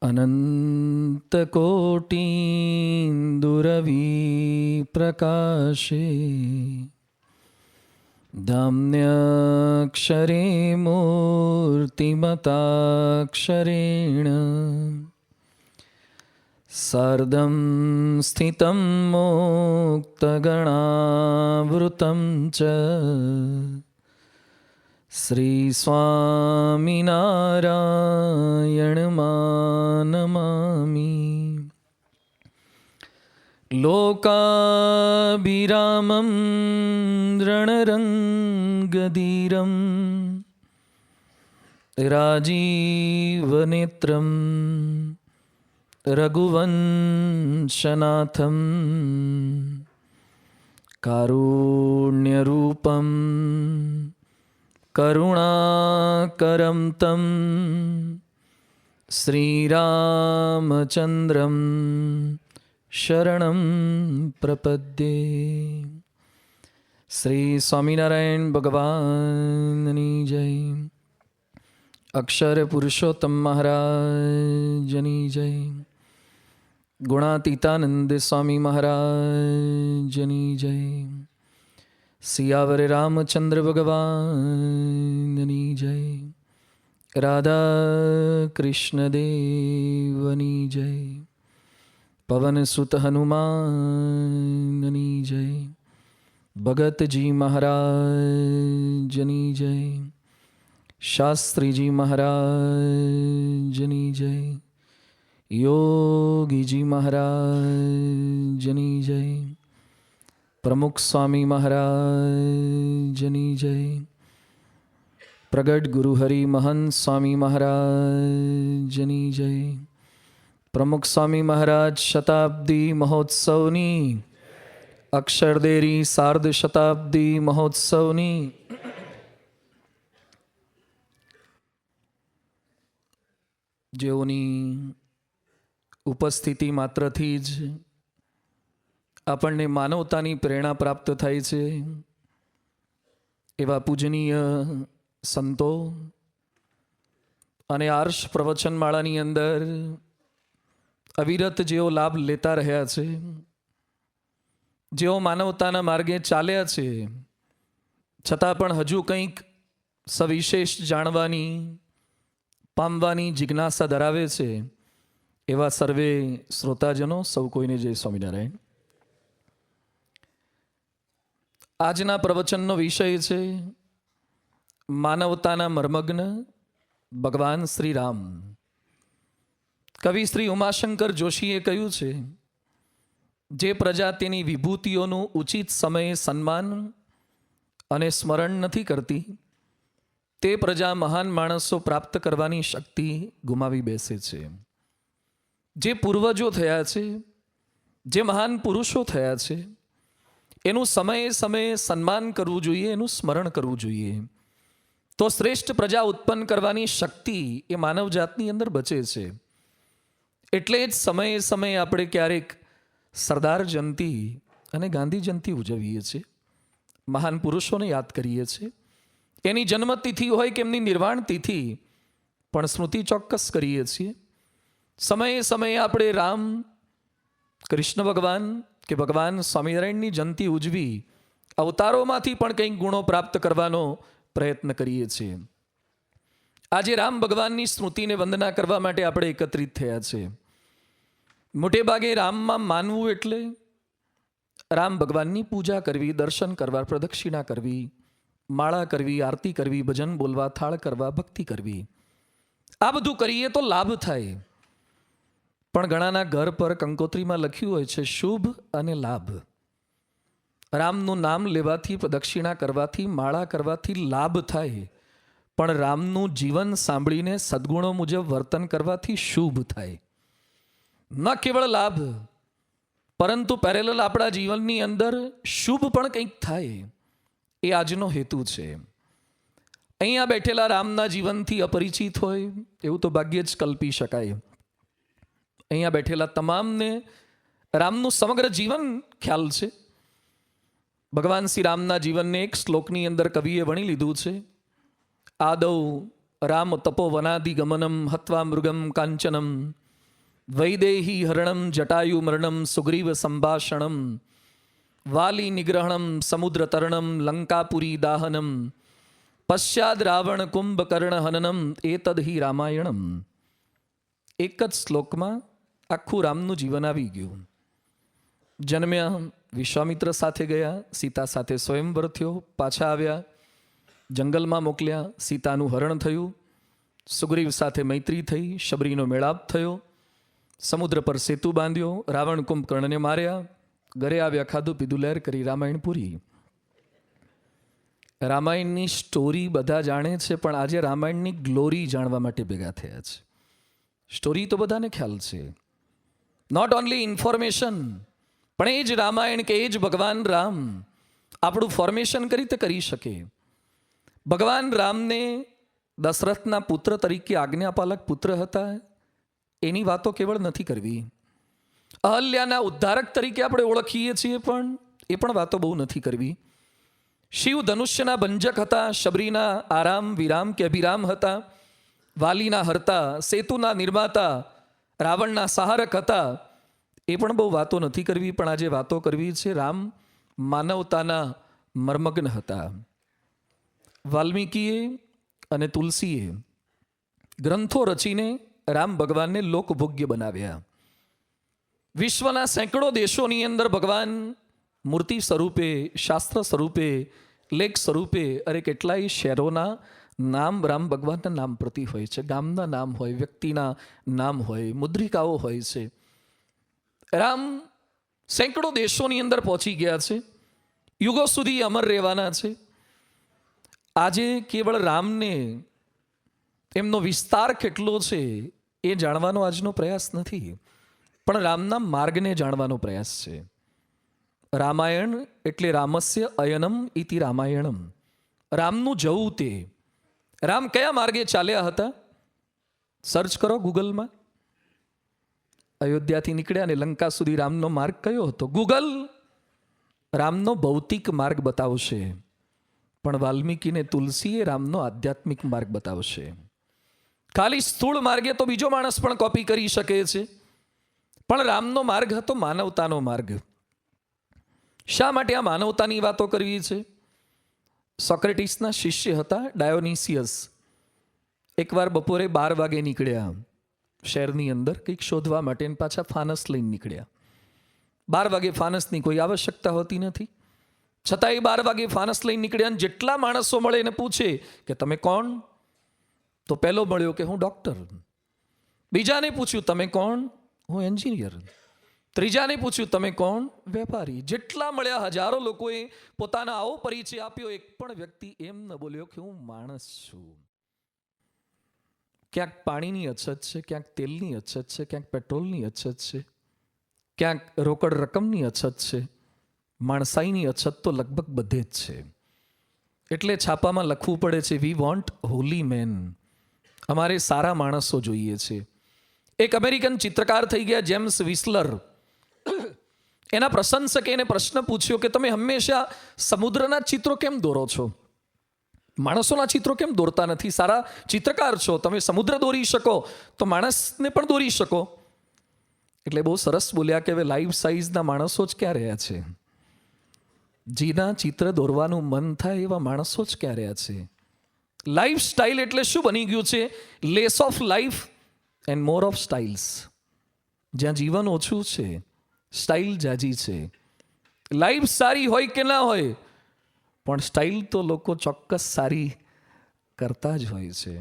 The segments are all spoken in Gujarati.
अनन्तकोटीन्दुरविप्रकाशे धाम्न्यक्षरे मूर्तिमताक्षरेण सार्धं स्थितं मोक्तगणावृतं च श्रीस्वामिनारायणमानमामि। लोकाभिरामं रणरङ्गधीरं राजीवनेत्रं रघुवंशनाथं कारुण्यरूपं करुणाकरं तं श्रीरामचन्द्रं शरणं प्रपद्ये। श्री स्वामिनारायण भगवाननी जय। अक्षर पुरुषोत्तम महाराजनी जय। गुणातीतानंद स्वामी महाराजनी जय। सियावर रामचंद्र भगवाननी जय। राधा कृष्ण देवनी जय। पवन सुत हनुमाननी जय। भगत जी महाराजनी जय। शास्त्री जी महाराजनी जय। योगी जी महाराजनी जय। प्रमुख स्वामी महाराजनी जय। प्रगट गुरु हरि महंत स्वामी महाराजनी जय। प्रमुख स्वामी महाराज शताब्दी महोत्सवनी अक्षरदेरी सार्ध शताब्दी महोत्सवनी જેઓની ઉપસ્થિતિ માત્રથી જ આપણને માનવતાની પ્રેરણા પ્રાપ્ત થાય છે એવા પૂજનીય સંતો અને આર્ષ પ્રવચનમાળાની અંદર અવિરત જેઓ લાભ લેતા રહ્યા છે, જેઓ માનવતાના માર્ગે ચાલ્યા છે, છતાં પણ હજુ કંઈક સવિશેષ જાણવાની પામવાની જિજ્ઞાસા ધરાવે છે એવા સર્વે શ્રોતાજનો સૌ કોઈને જય સ્વામિનારાયણ. આજના પ્રવચનનો વિષય છે માનવતાના મર્મગ્ન ભગવાન શ્રી રામ. કવિ શ્રી ઉમાશંકર જોશીએ કહ્યું છે, જે પ્રજા તેની વિભૂતિઓનું ઉચિત સમયે સન્માન અને સ્મરણ નથી કરતી તે પ્રજા મહાન માણસો પ્રાપ્ત કરવાની શક્તિ ગુમાવી બેસે છે. જે પૂર્વજો થયા છે, જે મહાન પુરુષો થયા છે, એનું સમયે સમયે સન્માન કરવું જોઈએ, એનું સ્મરણ કરવું જોઈએ, તો શ્રેષ્ઠ પ્રજા ઉત્પન્ન કરવાની શક્તિ એ માનવ જાતની અંદર બચે છે. એટલે જ સમયે સમયે આપણે ક્યારેક સરદાર જયંતી અને ગાંધી જયંતી ઉજવીએ છીએ, મહાન પુરુષોને યાદ કરીએ છીએ. એની જન્મતિથિ હોય કે એમની નિર્વાણ તિથિ પણ સ્મૃતિ ચોક્કસ કરીએ છીએ. સમયે સમયે આપણે રામ, કૃષ્ણ ભગવાન કે ભગવાન સ્વામિનારાયણની જયંતી ઉજવી અવતારોમાંથી પણ કંઈક ગુણો પ્રાપ્ત કરવાનો પ્રયત્ન કરીએ છીએ. આજે રામ ભગવાનની સ્મૃતિને વંદના કરવા માટે આપણે એકત્રિત થયા છે. મોટે ભાગે રામમાં માનવું એટલે રામ ભગવાનની પૂજા કરવી, દર્શન કરવા, પ્રદક્ષિણા કરવી, માળા કરવી, આરતી કરવી, ભજન બોલવા, થાળ કરવા, ભક્તિ કરવી. આ બધું કરીએ તો લાભ થાય. પણ ઘણાના ઘર પર કંકોત્રીમાં લખ્યું હોય છે શુભ અને લાભ. રામનું નામ લેવાથી, પ્રદક્ષિણા કરવાથી, માળા કરવાથી લાભ થાય, પણ રામનું જીવન સાંભળીને સદ્ગુણો મુજબ વર્તન કરવાથી શુભ થાય. ન કેવળ લાભ, પરંતુ પેરેલલ આપણા જીવનની અંદર શુભ પણ કંઈક થાય. એ આજનો હેતુ છે. અહીંયા બેઠેલા રામના જીવનથી અપરિચિત હોય એવું તો ભાગ્યે જ કલ્પી શકાય. અહીંયા બેઠેલા તમામને રામનું સમગ્ર જીવન ખ્યાલ છે. ભગવાન શ્રી રામના જીવનને એક શ્લોકની અંદર કવિએ વણી લીધું છે. આદૌ રામ તપોવનાદિ ગમનમ હત્વા મૃગમ કાંચનમ વૈદેહી હરણમ જટાયુ મરણમ સુગ્રીવ સંભાષણમ વાલી નિગ્રહણમ સમુદ્ર તરણમ લંકાપુરી દાહનમ પશ્ચાદ રાવણ કુંભકર્ણ હનનમ એતદ હિ રામાયણમ. એક જ શ્લોકમાં આખું રામનું જીવન આવી ગયું. જન્મ્યા, વિશ્વામિત્ર સાથે ગયા, સીતા સાથે સ્વયંવર થયો, પાછા આવ્યા, જંગલમાં મોકલ્યા, સીતાનું હરણ થયું, સુગ્રીવ સાથે મૈત્રી થઈ, શબરીનો મેળાપ થયો, સમુદ્ર પર સેતુ બાંધ્યો, રાવણ કુંભકર્ણને માર્યા, ઘરે આવ્યા, ખાધું પીધું લહેર કરી, રામાયણ પૂરી. રામાયણની સ્ટોરી બધા જાણે છે, પણ આજે રામાયણની ગ્લોરી જાણવા માટે ભેગા થયા છે. સ્ટોરી તો બધાને ખ્યાલ છે, નોટ ઓનલી ઇન્ફોર્મેશન, પણ એ જ રામાયણ કે એ જ ભગવાન રામ આપણું ફોર્મેશન કઈ રીતે કરી શકે. ભગવાન રામને દશરથના પુત્ર તરીકે આજ્ઞાપાલક પુત્ર હતા, એની વાતો કેવળ નથી કરવી. અહલ્યાના ઉદ્ધારક તરીકે આપણે ઓળખીએ છીએ, પણ એ પણ વાતો બહુ નથી કરવી. શિવ ધનુષ્યના ભંજક હતા, શબરીના આરામ વિરામ કે અભિરામ હતા, વાલીના હરતા, સેતુના નિર્માતા, રાવણના સહારક હતા, એ પણ બહુ વાતો નથી કરવી. પણ આજે વાતો કરવી છે. રામ માનવતાના મર્મગ્ન હતા. વાલ્મીકીએ અને તુલસીએ ગ્રંથો રચીને રામ ભગવાનને લોકભોગ્ય બનાવ્યા. વિશ્વના સેંકડો દેશોની અંદર ભગવાન મૂર્તિ સ્વરૂપે, શાસ્ત્ર સ્વરૂપે, લેખ સ્વરૂપે, અરે કેટલાય શહેરોના નામ રામ ભગવાનના નામ પ્રતિ હોય છે. ગામના નામ હોય, વ્યક્તિના નામ હોય, મુદ્રિકાઓ હોય છે. રામ સેંકડો દેશોની અંદર પહોંચી ગયા છે, યુગો સુધી અમર રહેવાના છે. આજે કેવળ રામને, એમનો વિસ્તાર કેટલો છે એ જાણવાનો આજનો પ્રયાસ નથી, પણ રામના માર્ગને જાણવાનો પ્રયાસ છે. રામાયણ એટલે રામસ્ય અયનમ ઇતિ રામાયણમ. રામનું જવું તે. રામ કયા માર્ગે ચાલ્યા હતા? સર્ચ કરો ગૂગલમાં. અયોધ્યાથી નીકળ્યા અને લંકા સુધી રામનો માર્ગ કયો હતો? ગૂગલ રામનો ભૌતિક માર્ગ બતાવશે, પણ વાલ્મીકીને તુલસીએ રામનો આધ્યાત્મિક માર્ગ બતાવશે. ખાલી સ્થૂળ માર્ગે તો બીજો માણસ પણ કોપી કરી શકે છે, પણ રામનો માર્ગ હતો માનવતાનો માર્ગ. શા માટે આ માનવતાની વાતો કરવી છે? સોક્રેટિસના શિષ્ય હતા ડાયોનિસિયસ. એકવાર બપોરે 12 વાગે નીકળ્યા શહેરની અંદર કંઈક શોધવા માટે, પાછા ફાનસ લઈને નીકળ્યા. 12 વાગે ફાનસની કોઈ આવશ્યકતા હોતી નથી, છતાં એ 12 વાગે ફાનસ લઈને નીકળ્યા. જેટલા માણસો મળે એને પૂછે કે તમે કોણ? તો પહેલો મળ્યો કે હું ડૉક્ટર. બીજાને પૂછ્યું તમે કોણ? હું એન્જિનિયર. ત્રીજાને પૂછ્યું તમે કોણ? વેપારી. જેટલા મળ્યા હજારો લોકોએ પોતાના આવો પરિચય આપ્યો, એક પણ વ્યક્તિ એમ ન બોલ્યો કે હું માણસ છું. ક્યાંક પાણીની અછત છે, ક્યાંક તેલની અછત છે, ક્યાંક પેટ્રોલની અછત છે, ક્યાંક રોકડ રકમની અછત છે. માણસાઈની અછત તો લગભગ બધે જ છે. એટલે છાપામાં લખવું પડે છે, વી વોન્ટ હોલી મેન. અમારે સારા માણસો જોઈએ છે. એક અમેરિકન ચિત્રકાર થઈ ગયા જેમ્સ વિસ્લર. એના પ્રશંસકે એને પ્રશ્ન પૂછ્યો કે તમે હંમેશા સમુદ્રના ચિત્રો કેમ દોરો છો? માણસોના ચિત્રો કેમ દોરતા નથી? સારા ચિત્રકાર છો, તમે સમુદ્ર દોરી શકો તો માણસને પણ દોરી શકો. એટલે બહુ સરસ બોલ્યા કે હવે લાઈફ સાઇઝના માણસો જ ક્યાં રહ્યા છે? જેના ચિત્ર દોરવાનું મન થાય એવા માણસો જ ક્યાં રહ્યા છે? લાઈફ સ્ટાઇલ એટલે શું બની ગયું છે? Less of life and more of styles. જ્યાં જીવન ઓછું છે, સ્ટાઇલ જાજી છે. લાઈફ સારી હોય કે ના હોય, પણ સ્ટાઇલ તો લોકો ચોક્કસ સારી કરતા જ હોય છે.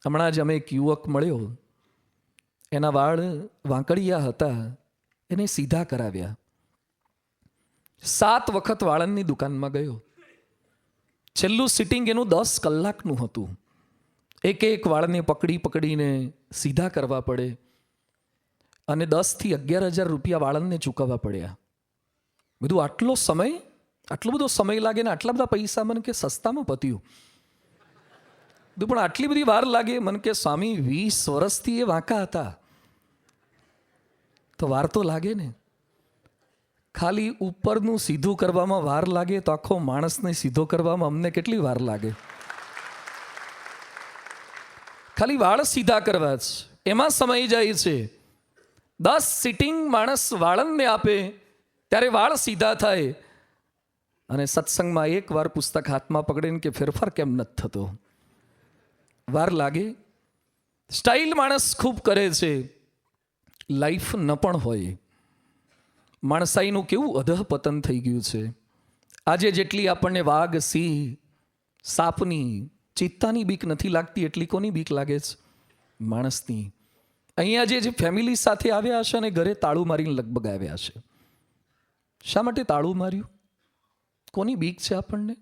હમણાં જ અમે એક યુવક મળ્યો, એના વાળ વાંકડિયા હતા, એને સીધા કરાવ્યા. 7 વખત વાળંદની દુકાનમાં ગયો. છેલ્લું સિટિંગ એનું 10 કલાકનું હતું. એક એક વાળને પકડીને સીધા કરવા પડે, અને 10 થી 11,000 રૂપિયા વાળંદને ચૂકવવા પડ્યા. બધું આટલો બધો સમય લાગે ને આટલા બધા પૈસા? મને કે સસ્તામાં પત્યું. પણ આટલી બધી વાર લાગે? મને કે સ્વામી 20 વર્ષથી એ વાંકા હતા, તો વાર તો લાગે ને. ખાલી ઉપરનું સીધું કરવામાં વાર લાગે તો આખો માણસને સીધો કરવામાં અમને કેટલી વાર લાગે? ખાલી વાળ સીધા કરવા જ એમાં સમય જાય છે. 10 સિટિંગ માણસ વાળંદને આપે ત્યારે વાળ સીધા થાય, અને સત્સંગમાં એકવાર પુસ્તક હાથમાં પકડીને કે ફેરફાર કેમ નથી થતો? વાર લાગે. સ્ટાઇલ માણસ ખૂબ કરે છે, લાઈફ ન પણ હોય. માણસાઈનું કેવું અધઃપતન થઈ ગયું છે. આજે જેટલી આપણને વાઘ, સિંહ, સાપની, ચિત્તાની બીક નથી લાગતી, એટલી કોની બીક લાગે છે? માણસની. અહીંયા જે ફેમિલી સાથે આવ્યા હશે અને ઘરે તાળું મારીને લગભગ આવ્યા છે. શા માટે તાળું માર્યું? કોની બીક છે આપણને?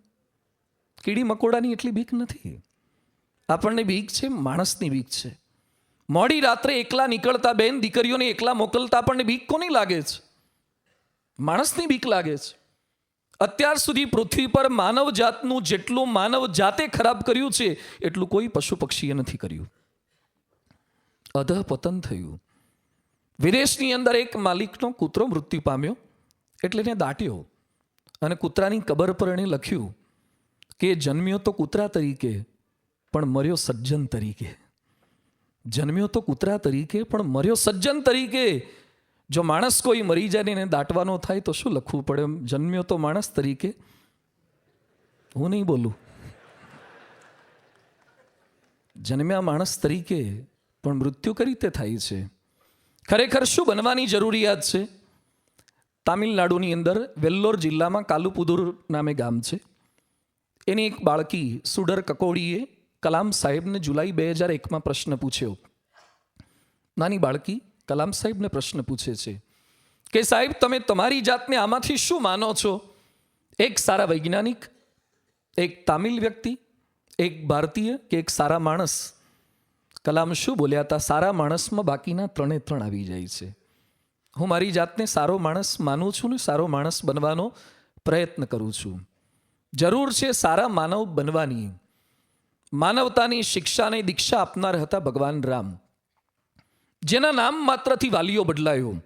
કીડી મકોડાની એટલી બીક નથી. આપણને બીક છે માણસની બીક છે. મોડી રાત્રે એકલા નીકળતા બેન દીકરીઓને એકલા મોકલતા આપણને બીક કોની લાગે છે? માણસની બીક લાગે છે. અત્યાર સુધી પૃથ્વી પર માનવ જાતનું જેટલું માનવ જાતે ખરાબ કર્યું છે એટલું કોઈ પશુ પક્ષીએ નથી કર્યું. અધઃપતન થયું. વિદેશની અંદર એક માલિકનો કૂતરો મૃત્યુ પામ્યો એટલે એને દાટ્યો, અને કૂતરાની કબર પર એણે લખ્યું કે જન્મ્યો તો કૂતરા તરીકે પણ મર્યો સજ્જન તરીકે. જન્મ્યો તો કૂતરા તરીકે પણ મર્યો સજ્જન તરીકે. જો માણસ કોઈ મરી જાય ને એને દાટવાનો થાય તો શું લખવું પડે? જન્મ્યો તો માણસ તરીકે. હું નહીં બોલું. જન્મ્યા માણસ તરીકે પણ મૃત્યુ કઈ રીતે થાય છે? ખરેખર શું બનવાની જરૂરિયાત છે? તામિલનાડુની અંદર વેલ્લોર જિલ્લામાં કાલુપુદુર નામે ગામ છે. એની એક બાળકી સુડર કકોડીએ કલામ સાહેબને જુલાઈ 2001માં પ્રશ્ન પૂછ્યો. નાની બાળકી કલામ સાહેબને પ્રશ્ન પૂછે છે કે સાહેબ, તમે તમારી જાતને આમાંથી શું માનો છો? એક સારા વૈજ્ઞાનિક, એક તામિલ વ્યક્તિ, એક ભારતીય કે એક સારા માણસ? કલામ શું બોલ્યા હતા? સારા માણસમાં બાકીના 3 આવી જાય છે. હું મારી જાતને સારો માણસ માનું છું ને સારો માણસ બનવાનો પ્રયત્ન કરું છું. જરૂર છે સારા માનવ બનવાની. માનવતાની શિક્ષાને દીક્ષા આપનાર હતા ભગવાન રામ, જેના નામ માત્રથી વાલીઓ બદલાયો.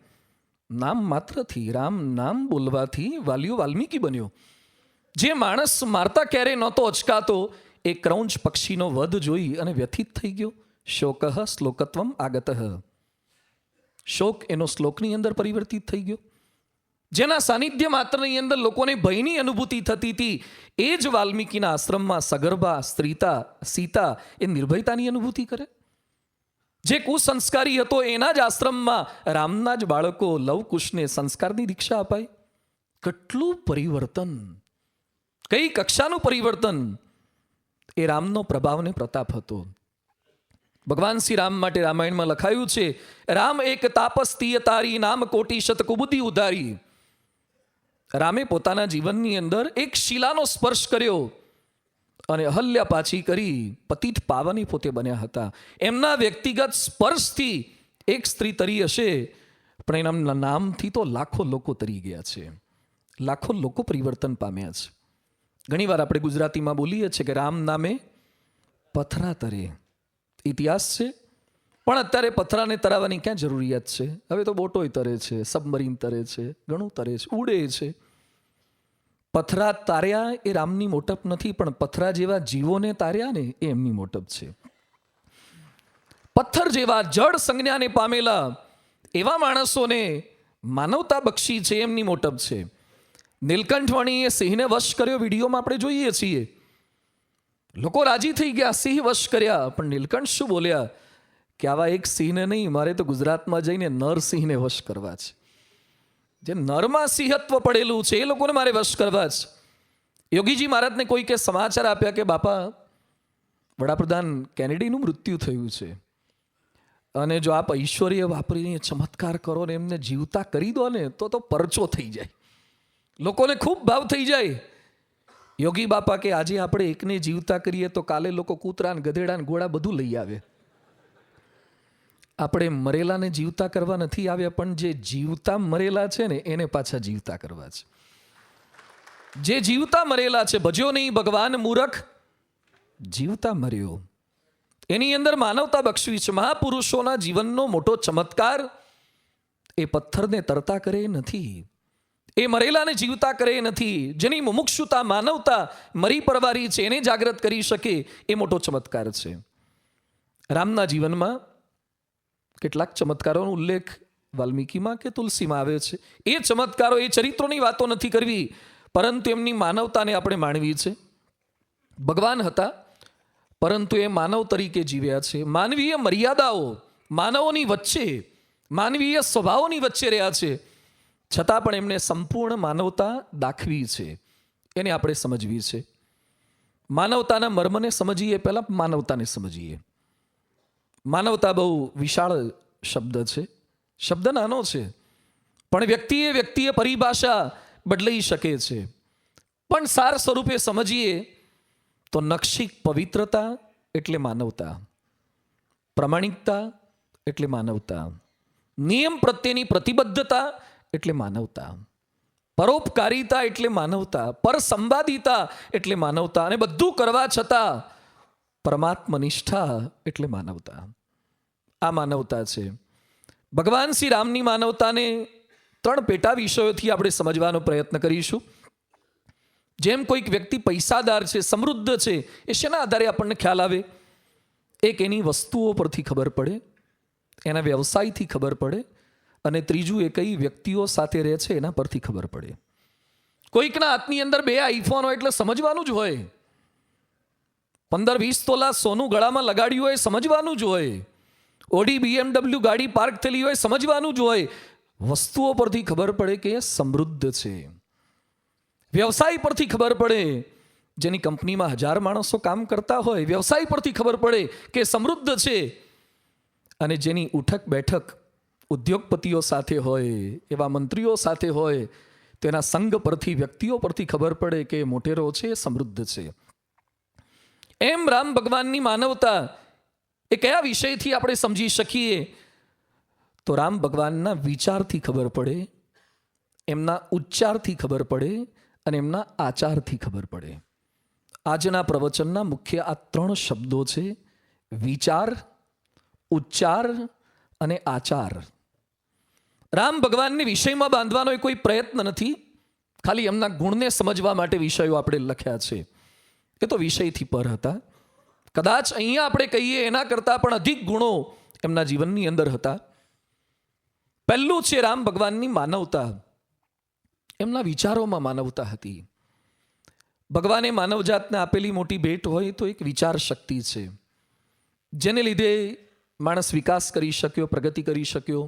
નામ માત્રથી, રામ નામ બોલવાથી વાલીઓ વાલ્મીકી બન્યો. જે માણસ મારતા ક્યારેય નહોતો અચકાતો એ ક્રૌંચ પક્ષીનો વધ જોઈ અને વ્યથિત થઈ ગયો. શોકઃ શ્લોકત્વમ આગતઃ. શોક એનો શ્લોકની અંદર પરિવર્તિત થઈ ગયો. જેના સાનિધ્ય માત્રની અંદર લોકોને ભયની અનુભૂતિ થતી હતી, એ જ વાલ્મીકીના આશ્રમમાં સગર્ભા સ્ત્રીતા સીતા એ નિર્ભયતાની અનુભૂતિ કરે. જે કુસંસ્કારી હતો એના જ આશ્રમમાં રામના જ બાળકો લવકુશને સંસ્કારની દીક્ષા અપાય. કેટલું પરિવર્તન! કઈ કક્ષાનું પરિવર્તન! એ રામનો પ્રભાવ ને પ્રતાપ હતો. ભગવાન શ્રી રામ માટે રામાયણમાં લખાયું છે, રામ એક તાપસ્તીય તારી, નામ કોટી શત કુબુદ્ધિ ઉધારી. રામે પોતાના જીવનની અંદર એક શિલાનો સ્પર્શ કર્યો અને અહલ્યા પાછી કરી પતિત પાવની પોતે બન્યા હતા. એમના વ્યક્તિગત સ્પર્શથી એક સ્ત્રી તરી હશે, પણ એના નામથી તો લાખો લોકો તરી ગયા છે. લાખો લોકો પરિવર્તન પામ્યા છે. ઘણીવાર આપણે ગુજરાતીમાં બોલીએ છીએ કે રામ નામે પથરા તરે. ઇતિહાસ છે, પણ અત્યારે પથરાને તરાવવાની ક્યાં જરૂરિયાત છે? હવે તો બોટોય તરે છે, સબમરીન તરે છે, ઘણું તરે છે, ઉડે છે. પથરા તાર્યા એ રામની મોટપ નથી, પણ પથરા જેવા જીવોને તાર્યા ને એ એમની મોટપ છે. પથ્થર જેવા જળ સંજ્ઞાને પામેલા એવા માણસોને માનવતા બક્ષી છે, એમની મોટપ છે. નીલકંઠવાણીએ સિંહને વશ કર્યો, વિડીયોમાં આપણે જોઈએ છીએ. લોકો રાજી થઈ ગયા, સિંહ વશ કર્યા. પણ નીલકંઠ શું બોલ્યા કે આવા એક સિંહને નહીં, મારે તો ગુજરાતમાં જઈને નરસિંહને વશ કરવા છે. જે નરમાં સિંહત્વ પડેલું છે એ લોકોને મારે વશ કરવા છે. યોગીજી મહારાજને કોઈ કે સમાચાર આપ્યા કે બાપા, વડાપ્રધાન કેનેડીનું મૃત્યુ થયું છે, અને જો આપ ઐશ્વર્ય વાપરીને ચમત્કાર કરો ને એમને જીવતા કરી દો ને તો પરચો થઈ જાય, લોકોને ખૂબ ભાવ થઈ જાય. યોગી બાપા કે આજે આપણે એકને જીવતા કરીએ તો કાલે લોકો કૂતરા ને ગધેડા ને ઘોડા બધું લઈ આવે. આપણે મરેલાને જીવતા કરવા નથી આવ્યા, પણ જે જીવતા મરેલા છે ને એને પાછા જીવતા કરવા છે. જે જીવતા મરેલા છે, ભજ્યો નહીં ભગવાન મૂરખ જીવતા મર્યો, એની અંદર માનવતા બક્ષવી છે. મહાપુરુષોના જીવનનો મોટો ચમત્કાર એ પથ્થરને તરતા કરે નથી, એ મરેલાને જીવતા કરે નથી. જેની મુમુક્ષુતા માનવતા મરી પરવારી છે એને જાગૃત કરી શકે એ મોટો ચમત્કાર છે. રામના જીવનમાં કેટલાક ચમત્કારોનો ઉલ્લેખ વાલ્મીકીમાં કે તુલસીમાં આવે છે. એ ચમત્કારો, એ ચરિત્રોની વાતો નથી કરવી, પરંતુ એમની માનવતાને આપણે માણવી છે. ભગવાન હતા, પરંતુ એ માનવ તરીકે જીવ્યા છે. માનવીય મર્યાદાઓ માનવોની વચ્ચે, માનવીય સ્વભાવોની વચ્ચે રહ્યા છે, છતાં પણ એમને સંપૂર્ણ માનવતા દાખવી છે. એને આપણે સમજવી છે. માનવતાના મર્મને સમજીએ પહેલાં માનવતાને સમજીએ. માનવતા બહુ વિશાળ શબ્દ છે, શબ્દ નાનો છે, પણ વ્યક્તિએ પરિભાષા બદલાઈ શકે છે. પણ સાર સ્વરૂપે સમજીએ તો નક્ષિક પવિત્રતા એટલે માનવતા, પ્રામાણિકતા એટલે માનવતા, નિયમ પ્રત્યેની પ્રતિબદ્ધતા એટલે માનવતા, પરોપકારિતા એટલે માનવતા, પરસંવાદિતા એટલે માનવતા, અને બધું કરવા છતાં પરમાત્મનિષ્ઠા એટલે માનવતા. આ માનવતા છે. ભગવાન શ્રી રામની માનવતાને 3 પેટા વિષયોથી આપણે સમજવાનો પ્રયત્ન કરીશું. જેમ કોઈક વ્યક્તિ પૈસાદાર છે, સમૃદ્ધ છે, એ શેના આધારે આપણને ખ્યાલ આવે? એક એની વસ્તુઓ પરથી ખબર પડે, એના વ્યવસાયથી ખબર પડે, અને ત્રીજું એ કઈ વ્યક્તિઓ સાથે રહે છે એના પરથી ખબર પડે. કોઈકના હાથની અંદર 2 આઈફોન હોય એટલે સમજવાનું જ હોય. 15-20 તોલા સોનું ગળામાં લગાડ્યું હોય, સમજવાનું જ હોય. ઓડી BMW ગાડી પાર્ક થયેલી હોય, સમજવાનું જ હોય. વસ્તુઓ પરથી ખબર પડે કે એ સમૃદ્ધ છે. વ્યવસાય પરથી ખબર પડે, જેની કંપનીમાં 1000 માણસો કામ કરતા હોય, વ્યવસાય પરથી ખબર પડે કે સમૃદ્ધ છે. અને જેની ઉઠક બેઠક ઉદ્યોગપતિઓ સાથે હોય, એવા મંત્રીઓ સાથે હોય, તેના સંગ પરથી, વ્યક્તિઓ પરથી ખબર પડે કે મોટેરો છે, સમૃદ્ધ છે. એમ રામ ભગવાનની માનવતા એ કયા વિષયથી આપણે સમજી શકીએ? તો રામ ભગવાનના વિચારથી ખબર પડે, એમના ઉચ્ચારથી ખબર પડે, અને એમના આચારથી ખબર પડે. આજના પ્રવચનના મુખ્ય આ 3 શબ્દો છે: વિચાર, ઉચ્ચાર અને આચાર. રામ ભગવાનને વિષયમાં બાંધવાનો કોઈ પ્રયત્ન નથી, ખાલી એમના ગુણને સમજવા માટે વિષયો આપણે લખ્યા છે. એ તો વિષયથી પર હતા. કદાચ અહીંયા આપણે કહીએ એના કરતાં પણ અધિક ગુણો એમના જીવનની અંદર હતા. પહેલું છે રામ ભગવાનની માનવતા. એમના વિચારોમાં માનવતા હતી. ભગવાને માનવજાતને આપેલી મોટી ભેટ હોય તો એક વિચાર શક્તિ છે, જેને લીધે માણસ વિકાસ કરી શક્યો, પ્રગતિ કરી શક્યો.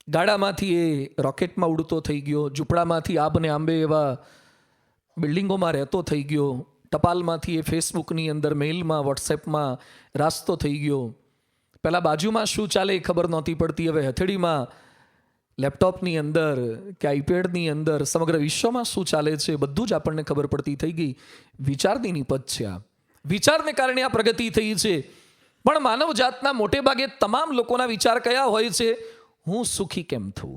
ગાડામાંથી એ રોકેટમાં ઉડતો થઈ ગયો, ઝૂંપડામાંથી આબને આંબે એવા બિલ્ડિંગોમાં રહેતો થઈ ગયો, ટપાલમાંથી એ ફેસબુકની અંદર, મેઇલમાં, વોટ્સએપમાં રાસ્તો થઈ ગયો. પહેલાં બાજુમાં શું ચાલે એ ખબર નહોતી પડતી, હવે હથેળીમાં, લેપટોપની અંદર કે આઈપેડની અંદર સમગ્ર વિશ્વમાં શું ચાલે છે બધું જ આપણને ખબર પડતી થઈ ગઈ. વિચારની નિપજ છે આ. વિચારને કારણે આ પ્રગતિ થઈ છે. પણ માનવ જાતના મોટે ભાગે તમામ લોકોના વિચાર કયા હોય છે? હું સુખી કેમ થઉં,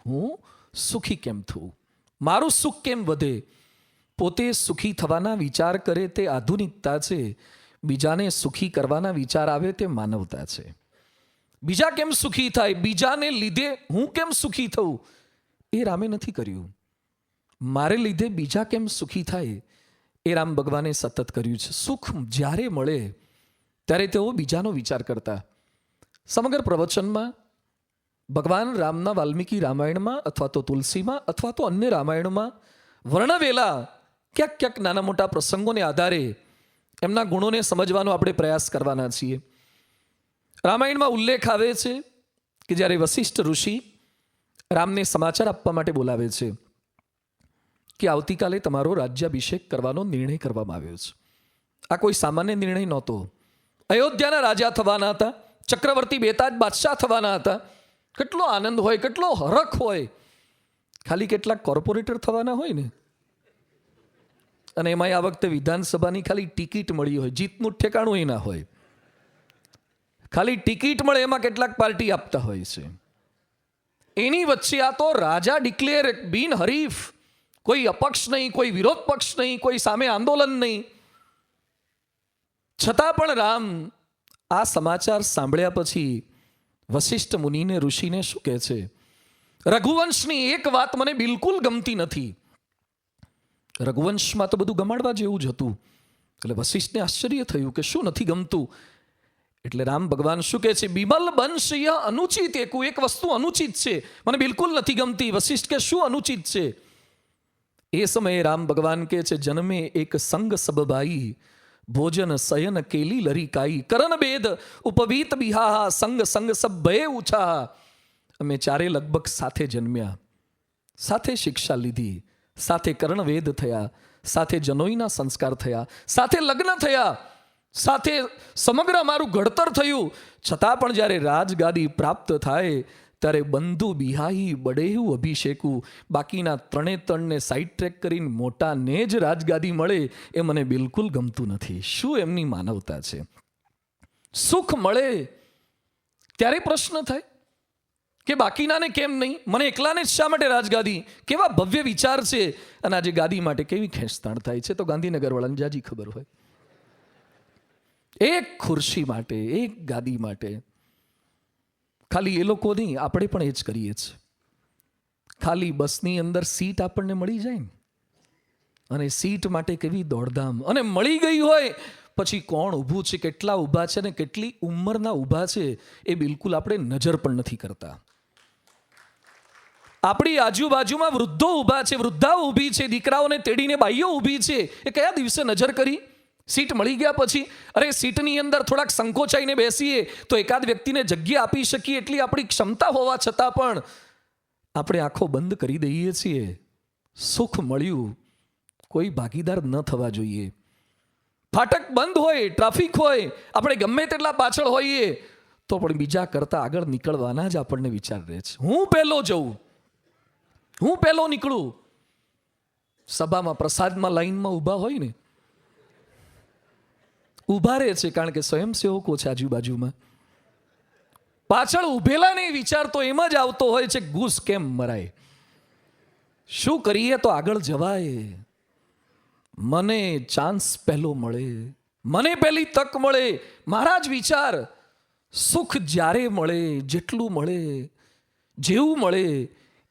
હું સુખી કેમ થઉં, મારું સુખ કેમ વધે. પોતે સુખી થવાના વિચાર કરે તે આધુનિકતા છે, બીજાને સુખી કરવાના વિચાર આવે તે માનવતા છે. બીજા કેમ સુખી થાય, બીજાને લીધે હું કેમ સુખી થઉં, એ રામે નથી કર્યું. મારે લીધે બીજા કેમ સુખી થાય એ રામ ભગવાને સતત કર્યું છે. સુખ જ્યારે મળે ત્યારે તેઓ બીજાનો વિચાર કરતા. સમગ્ર પ્રવચનમાં ભગવાન રામના વાલ્મીકી રામાયણમાં અથવા તો તુલસીમાં અથવા તો અન્ય રામાયણમાં વર્ણવેલા ક્યાંક નાના મોટા પ્રસંગોને આધારે એમના ગુણોને સમજવાનો આપણે પ્રયાસ કરવાના છીએ. રામાયણમાં ઉલ્લેખ આવે છે કે જ્યારે વશિષ્ઠ ઋષિ રામને સમાચાર આપવા માટે બોલાવે છે કે આવતીકાલે તમારો રાજ્યાભિષેક કરવાનો નિર્ણય કરવામાં આવ્યો છે. આ કોઈ સામાન્ય નિર્ણય નહોતો. અયોધ્યાના રાજા થવાના હતા, ચક્રવર્તી બેતાજ બાદશાહ થવાના હતા. કેટલો આનંદ હોય, કેટલો હરખ હોય. ખાલી કેટલાક કોર્પોરેટર થવાના હોય ને, અને એમાં આ વખતે વિધાનસભાની ખાલી ટિકિટ મળી હોય, જીતનું ઠેકાણું ના હોય. ખાલી ટિકિટ મળે એમાં કેટલાક પાર્ટી આપતા હોય છે. એની વચ્ચે આ તો રાજા ડિક્લેર, બિનહરીફ, કોઈ અપક્ષ નહીં, કોઈ વિરોધ પક્ષ નહીં, કોઈ સામે આંદોલન નહીં. છતાં પણ રામ આ સમાચાર સાંભળ્યા પછી વશિષ્ઠ મુનિને, ઋષિને શું કહે છે? રઘુવંશની એક વાત મને બિલકુલ ગમતી નથી. રઘુવંશમાં તો બધું ગમાડવા જેવું જ હતું. એટલે વશિષ્ઠને આશ્ચર્ય થયું કે શું નથી ગમતું. એટલે રામ ભગવાન શું કહે છે? બિમલ બંશ અનુચિત એકું, એક વસ્તુ અનુચિત છે, મને બિલકુલ નથી ગમતી. વશિષ્ઠ કે શું અનુચિત છે? એ સમયે રામ ભગવાન કહે છે, જન્મે એક સંગ સબબાઈ, ભોજન શયન કેલી લરી કાઈ, કરણ બેદ ઉપવીત બિહાહા, સંગ સંગ સબ ભય ઉછા. અમે ચારે લગભગ સાથે જન્મ્યા, સાથે શિક્ષા લીધી, સાથે કર્ણવેદ થયા, સાથે જનોઈના સંસ્કાર થયા, સાથે લગ્ન થયા, સાથે સમગ્ર અમારું ઘડતર થયું. છતાં પણ જ્યારે રાજગાદી પ્રાપ્ત થાય ત્યારે બંધુ બિહાઈ બડેહું અભિષેકું, બાકીના ત્રણને સાઈડ ટ્રેક કરીને મોટાને જ રાજગાદી મળે એ મને બિલકુલ ગમતું નથી. શું એમની માનવતા છે? સુખ મળે ત્યારે પ્રશ્ન થાય કે બાકીનાને કેમ નહીં, મને એકલાને જ શા માટે રાજગાદી? કેવા ભવ્ય વિચાર છે. અને આજે ગાદી માટે કેવી ખેંચતાણ થાય છે તો ગાંધીનગર વાળાને જાજી ખબર હોય. એક ખુરશી માટે, એક ગાદી માટે. ખાલી એ લોકો નહીં, આપણે પણ એ જ કરીએ છીએ. ખાલી બસની અંદર સીટ આપણને મળી જાય ને, અને સીટ માટે કેવી દોડધામ, અને મળી ગઈ હોય પછી કોણ ઊભું છે, કેટલા ઊભા છે ને કેટલી ઉંમરના ઊભા છે એ બિલકુલ આપણે નજર પણ નથી કરતા. આપણી આજુબાજુમાં વૃદ્ધો ઊભા છે, વૃદ્ધાઓ ઊભી છે, દીકરાઓને તેડીને બાઈઓ ઊભી છે, એ કયા દિવસે નજર કરી? સીટ મળી ગયા પછી. અરે સીટની અંદર થોડાક સંકોચાઈને બેસીએ તો એકાદ વ્યક્તિને જગ્યા આપી શકીએ એટલી આપણી ક્ષમતા હોવા છતાં પણ આપણે આંખો બંધ કરી દઈએ છીએ. સુખ મળ્યું, કોઈ ભાગીદાર ન થવા જોઈએ. ફાટક બંધ હોય, ટ્રાફિક હોય, આપણે ગમે તેટલા પાછળ હોઈએ તો પણ બીજા કરતા આગળ નીકળવાના જ આપણને વિચાર રહે છે. હું પહેલો જઉં, હું પહેલો નીકળું. સભામાં પ્રસાદમાં લાઈનમાં ઊભા હોય ને, ઊભા રહે છે કારણ કે સ્વયંસેવકો છે આજુબાજુમાં. પાછળ ઊભેલાને વિચાર તો એમ જ આવતો હોય છે, ઘૂસ કેમ મરાય, શું કરીએ તો આગળ જવાય, મને ચાન્સ પહેલો મળે, મને પહેલી તક મળે. મારા જ વિચાર. સુખ જ્યારે મળે, જેટલું મળે, જેવું મળે,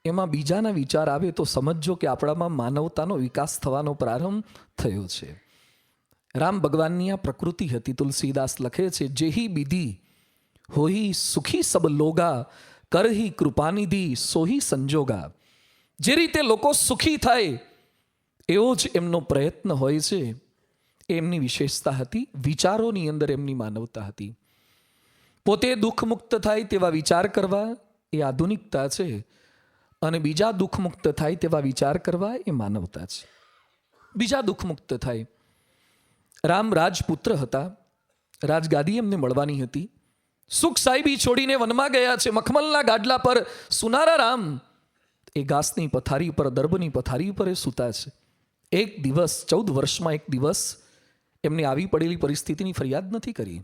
એમાં બીજાના વિચાર આવે તો સમજો કે આપણામાં માનવતાનો વિકાસ થવાનો પ્રારંભ થયો છે. રામ ભગવાનની આ પ્રકૃતિ હતી. તુલસીદાસ લખે છે, જેહી વિધિ હોઈ સુખી સબ લોગા, કરહી કૃપાનિધિ સોહી સંજોગા. જે રીતે લોકો સુખી થાય એવો જ એમનો પ્રયત્ન હોય છે. એમની વિશેષતા હતી. વિચારોની અંદર એમની માનવતા હતી. પોતે દુઃખ મુક્ત થાય તેવા વિચાર કરવા એ આધુનિકતા છે, અને બીજા દુઃખ મુક્ત થાય તેવા વિચાર કરવા એ માનવતા છે. બીજા દુઃખ મુક્ત થાય. રામ રાજપુત્ર હતા, રાજગાદી એમને મળવાની હતી. સુખ સાહેબી છોડીને વનમાં ગયા છે. મખમલના ગાડલા પર સુનારા રામ એ ઘાસની પથારી પર, દર્ભની પથારી પર એ સૂતા છે. એક દિવસ, 14 વર્ષમાં એક દિવસ એમને આવી પડેલી પરિસ્થિતિની ફરિયાદ નથી કરી.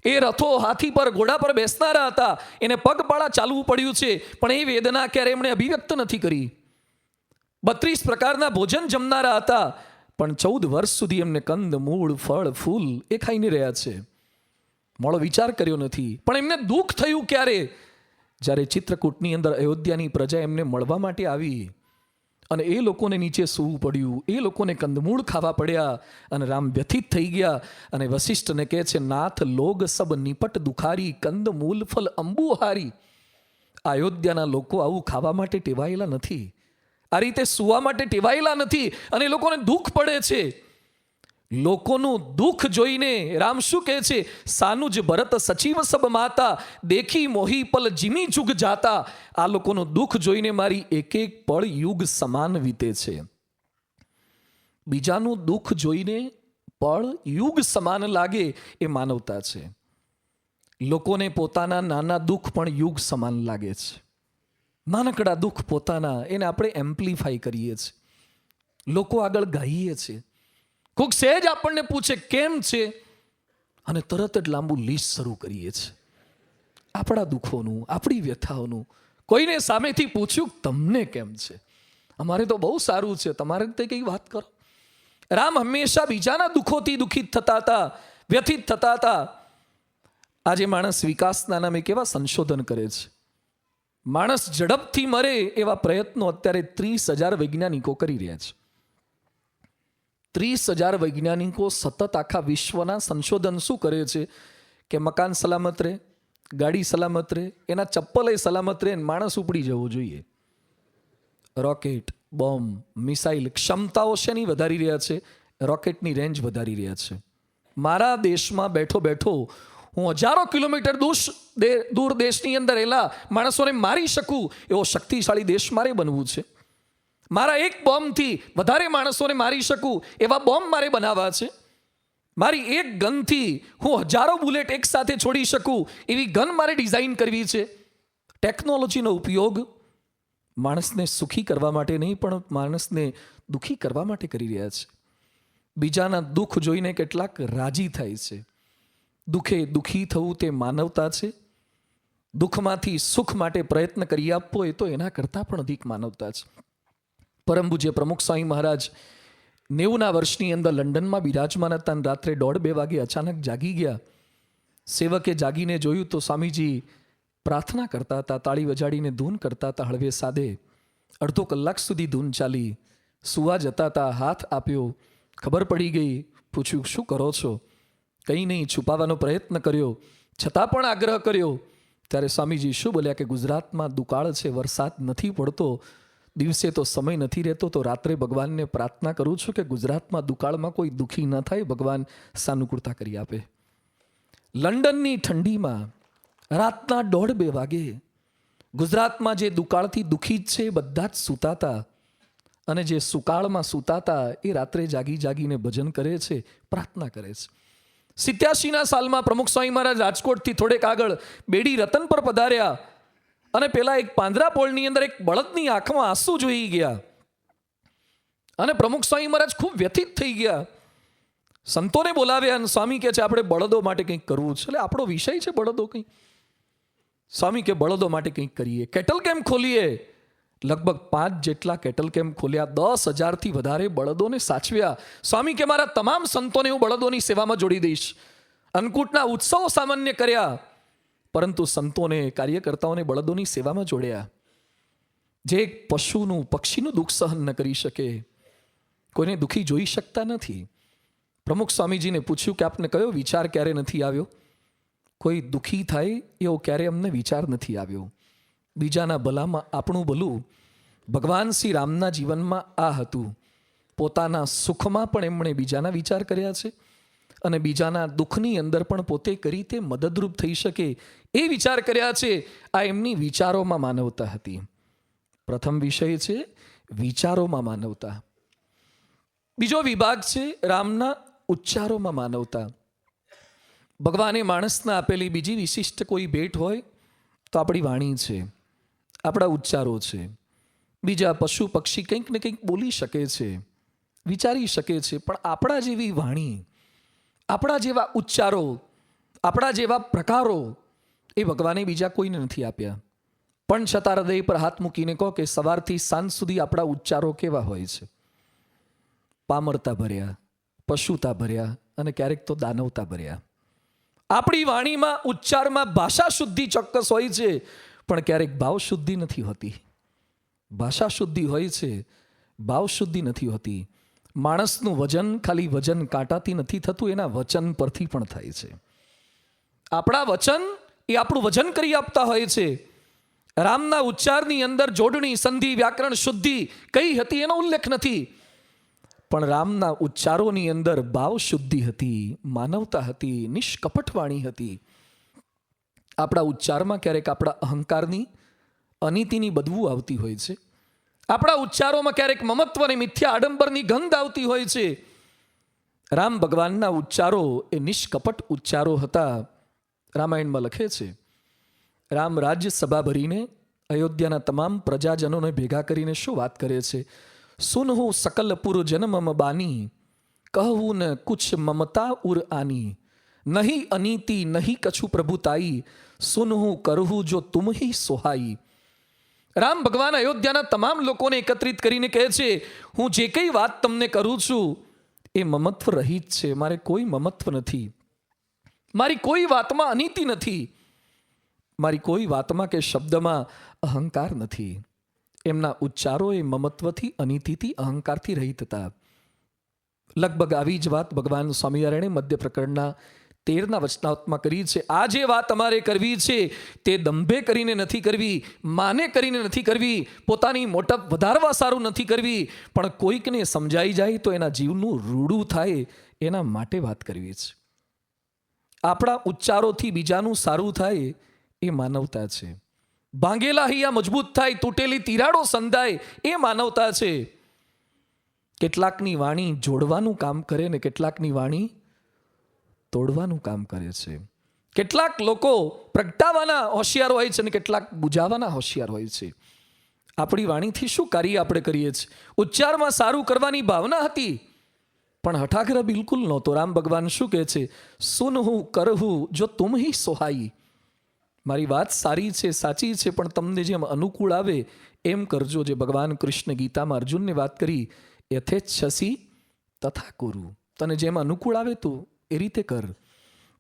એ રથો, હાથી પર, ઘોડા પર બેસનારા હતા, એને પગપાળા ચાલવું પડ્યું છે, પણ એ વેદના ક્યારે એમણે અભિવ્યક્ત નથી કરી. 32 પ્રકારના ભોજન જમનારા હતા, પણ 14 વર્ષ સુધી એમને કંદ, મૂળ, ફળ, ફૂલ એ ખાઈને રહ્યા છે. મોડો વિચાર કર્યો નથી. પણ એમને દુઃખ થયું ક્યારે? જ્યારે ચિત્રકૂટની અંદર અયોધ્યાની પ્રજા એમને મળવા માટે આવી અને એ લોકોને નીચે સૂવું પડ્યું, એ લોકોને કંદમૂળ ખાવા પડ્યા, અને રામ વ્યથિત થઈ ગયા અને વશિષ્ઠને કહે છે, નાથ લોગ સબ નિપટ દુખારી, કંદ મૂલ ફલ અંબુહારી. અયોધ્યાના લોકો આવું ખાવા માટે ટેવાયેલા નથી, આ રીતે સુવા માટે ટેવાયેલા નથી, અને એ લોકોને દુઃખ પડે છે. લોકોનું દુઃખ જોઈને રામ શું કહે છે? સાનુજ ભરત સચિવ સબ માતા, દેખી મોહી પલ જીમી જુગ જાતા. આ લોકોનું દુઃખ જોઈને મારી એક એક પળ યુગ સમાન વીતે છે. બીજાનું દુઃખ જોઈને પળ યુગ સમાન લાગે એ માનવતા છે. લોકોને પોતાના નાના દુઃખ પણ યુગ સમાન લાગે છે. નાનકડા દુઃખ પોતાના, એને આપણે એમ્પ્લિફાય કરીએ છીએ, લોકો આગળ ગાઈએ છીએ. કોઈક સહેજ આપણને પૂછે કેમ છે, અને તરત જ લાંબુ લિસ્ટ શરૂ કરીએ છીએ આપણા દુઃખોનું, આપણી વ્યથાઓનું. કોઈને સામેથી પૂછ્યું તમને કેમ છે? અમારે તો બહુ સારું છે, તમારે તે કઈ વાત કરો. રામ હંમેશા બીજાના દુઃખોથી દુઃખિત થતા હતા, વ્યથિત થતા હતા. આજે માણસ વિકાસના નામે કેવા સંશોધન કરે છે. માણસ ઝડપથી મરે એવા પ્રયત્નો અત્યારે 30,000 વૈજ્ઞાનિકો કરી રહ્યા છે. 30,000 વૈજ્ઞાનિકો સતત આખા વિશ્વના સંશોધન શું કરે છે કે મકાન સલામત રહે, ગાડી સલામત રહે, એના ચપ્પલે સલામત રહે, માણસ ઉપડી જવો જોઈએ. રોકેટ, બોમ્બ, મિસાઇલ ક્ષમતાઓ શેની વધારી રહ્યા છે? રોકેટની રેન્જ વધારી રહ્યા છે. મારા દેશમાં બેઠો બેઠો હું હજારો કિલોમીટર દૂર દેશની અંદર રહેલા માણસોને મારી શકું એવો શક્તિશાળી દેશ મારે બનવું છે. મારા એક બોમ્બથી વધારે માણસોને મારી શકું એવા બોમ્બ મારે બનાવવા છે. મારી એક ગનથી હું હજારો બુલેટ એક સાથે છોડી શકું એવી ગન મારે ડિઝાઇન કરવી છે. ટેકનોલોજીનો ઉપયોગ માણસને સુખી કરવા માટે નહીં પણ માણસને દુઃખી કરવા માટે કરી રહ્યા છે. બીજાના દુઃખ જોઈને કેટલાક રાજી થાય છે. દુઃખે દુઃખી થવું તે માનવતા છે. દુઃખમાંથી સુખ માટે પ્રયત્ન કરી આપવો એ તો એના કરતાં પણ અધિક માનવતા છે. પરમ પૂજ્ય પ્રમુખ સ્વામી મહારાજ 90ના વર્ષની અંદર લંડનમાં બિરાજમાન હતા અને રાત્રે 1:30-2 વાગે અચાનક જાગી ગયા. સેવકે જાગીને જોયું તો સ્વામીજી પ્રાર્થના કરતા હતા, તાળી વજાડીને ધૂન કરતા હતા હળવે સાદે. અડધો કલાક સુધી ધૂન ચાલી. સુવા જતા હતા, હાથ આપ્યો, ખબર પડી ગઈ. પૂછ્યું શું કરો છો? કંઈ નહીં, છુપાવવાનો પ્રયત્ન કર્યો, છતાં પણ આગ્રહ કર્યો. ત્યારે સ્વામીજી શું બોલ્યા કે ગુજરાતમાં દુકાળ છે, વરસાદ નથી પડતો, દિવસે તો સમય નથી રહેતો, તો રાત્રે ભગવાનને પ્રાર્થના કરું છું કે ગુજરાતમાં દુકાળમાં કોઈ દુઃખી ન થાય, ભગવાન સાનુકૂળતા કરી આપે. લંડનની ઠંડીમાં રાતના 1:30-2 વાગે ગુજરાતમાં જે દુકાળથી દુઃખી જ છે બધા જ સૂતાતા, અને જે સુકાળમાં સૂતાતા એ રાત્રે જાગી જાગીને ભજન કરે છે, પ્રાર્થના કરે છે. 87ના સાલમાં પ્રમુખ સ્વામી મહારાજ રાજકોટથી થોડેક આગળ બેડી રતન પર પધાર્યા અને પેલા એક પાંજરાપોળની અંદર એક બળદની આંખમાં આંસુ જોઈ ગયા અને પ્રમુખ સ્વામી મહારાજ ખૂબ વ્યથિત થઈ ગયા. સંતોને બોલાવ્યા અને સ્વામી કહે છે આપણે બળદો માટે કંઈક કરવું છે. એટલે આપણો વિષય છે બળદો કંઈક. સ્વામી કે બળદો માટે કંઈક કરીએ, કેટલ કેમ્પ ખોલીએ. લગભગ 5 જેટલા કેટલ કેમ્પ ખોલ્યા, 10,000થી વધારે બળદોને સાચવ્યા. સ્વામી કે મારા તમામ સંતોને હું બળદોની સેવામાં જોડી દઈશ. અન્નકૂટના ઉત્સવો સામાન્ય કર્યા, પરંતુ સંતોને, કાર્યકર્તાઓને બળદોની સેવામાં જોડ્યા. જે એક પશુનું, પક્ષીનું દુઃખ સહન ન કરી શકે, કોઈને દુઃખી જોઈ શકતા નથી. પ્રમુખ સ્વામીજીને પૂછ્યું કે આપને કયો વિચાર ક્યારે નથી આવ્યો? કોઈ દુઃખી થાય એવો ક્યારે અમને વિચાર નથી આવ્યો. બીજાના ભલામાં આપણું ભલું. ભગવાન શ્રી રામના જીવનમાં આ હતું. પોતાના સુખમાં પણ એમણે બીજાના વિચાર કર્યા છે અને બીજાના દુઃખની અંદર પણ પોતે કરી તે મદદરૂપ થઈ શકે એ વિચાર કર્યા છે. આ એમની વિચારોમાં માનવતા હતી. પ્રથમ વિષય છે વિચારોમાં માનવતા. બીજો વિભાગ છે રામના ઉચ્ચારોમાં માનવતા. ભગવાને માણસને આપેલી બીજી વિશિષ્ટ કોઈ ભેટ હોય તો આપણી વાણી છે, આપણા ઉચ્ચારો છે. બીજા પશુ પક્ષી કંઈક ને કંઈક બોલી શકે છે, વિચારી શકે છે, પણ આપણા જેવી વાણી, આપણા જેવા ઉચ્ચારો, આપણા જેવા પ્રકારો એ ભગવાને બીજા કોઈને નથી આપ્યા. પણ છતાં હૃદય પર હાથ મૂકીને કહો કે સવારથી સાંજ સુધી આપણા ઉચ્ચારો કેવા હોય છે? પામરતા ભર્યા, પશુતા ભર્યા અને ક્યારેક તો દાનવતા ભર્યા. આપણી વાણીમાં, ઉચ્ચારમાં ભાષા શુદ્ધિ ચોક્કસ હોય છે, પણ ક્યારેક ભાવ શુદ્ધિ નથી હોતી. ભાષા શુદ્ધિ હોય છે, ભાવ શુદ્ધિ નથી હોતી. માણસનું વજન ખાલી વજન કાંટાથી નથી થતું, એના વચન પરથી પણ થાય છે. આપણા વચન એ આપણું વજન કરી આપતા હોય છે. રામના ઉચ્ચારની અંદર જોડણી, સંધિ, વ્યાકરણ શુદ્ધિ કઈ હતી એનો ઉલ્લેખ નથી, પણ રામના ઉચ્ચારોની અંદર ભાવ શુદ્ધિ હતી, માનવતા હતી, નિષ્કપટ વાણી હતી. આપણા ઉચ્ચારમાં ક્યારેક આપણા અહંકારની, અનીતિની બદબુ આવતી હોય છે. આપણા ઉચ્ચારોમાં ક્યારેક મમત્વ અને મિથ્યા આડંબરની ગંધ આવતી હોય છે. રામ ભગવાનના ઉચ્ચારો એ નિષ્કપટ ઉચ્ચારો હતા. રામાયણમાં લખે છે, રામ રાજ્ય સભા ભરીને અયોધ્યાના તમામ પ્રજાજનોને ભેગા કરીને શું વાત કરે છે? સુનહું સકલ પુર જન્મ બાની, કહું ન કુછ મમતા ઉર આની, નહીં અનીતિ નહીં કછુ પ્રભુતાઈ, સુનહું કરહું જો તુમ હી સોહાઈ. રામ ભગવાન અયોધ્યાના તમામ લોકોને એકત્રિત કરીને કહે છે, હું જે કંઈ વાત તમને કરું છું એ મમત્વ રહિત છે. મારે કોઈ મમત્વ નથી, મારી કોઈ વાતમાં અનીતિ નથી, મારી કોઈ વાતમાં કે શબ્દમાં અહંકાર નથી. એમના ઉચ્ચારો એ મમત્વથી, અનીતિથી, અહંકારથી રહિત હતા. લગભગ આવી જ વાત ભગવાન સ્વામિનારાયણે મધ્ય પ્રકરણના 13ના વચનાવતમાં કરી છે. આ જે વાત અમારે કરવી છે તે દંભે કરીને નથી કરવી, માને કરીને નથી કરવી, પોતાની મોટપ વધારવા સારું નથી કરવી, પણ કોઈકને સમજાઈ જાય તો એના જીવનું રૂડું થાય એના માટે વાત કરવી છે. આપણા ઉચ્ચારોથી બીજાનું સારું થાય એ માનવતા છે. ભાંગેલા હૈયા મજબૂત થાય, તૂટેલી તિરાડો સંધાય એ માનવતા છે. કેટલાકની વાણી જોડવાનું કામ કરે ને કેટલાકની વાણી તોડવાનું કામ કરે છે. કેટલાક લોકો પ્રગટાવાના હોશિયાર હોય છે અને કેટલાક બુજાવાના હોશિયાર હોય છે. આપણી વાણીથી શું કાર્ય આપણે કરીએ છીએ? ઉચ્ચારમાં સારું કરવાની ભાવના હતી પણ હઠાગ્રહ બિલકુલ નહોતો. રામ ભગવાન શું કહે છે? સુનહું કરહું જો તુમ હી સોહાઈ. મારી વાત સારી છે, સાચી છે, પણ તમને જેમ અનુકૂળ આવે એમ કરજો. જે ભગવાન કૃષ્ણ ગીતામાં અર્જુનને વાત કરી, યથેચ્છસી તથા કુરુ. તને જેમ અનુકૂળ આવે તું એ રીતે કર.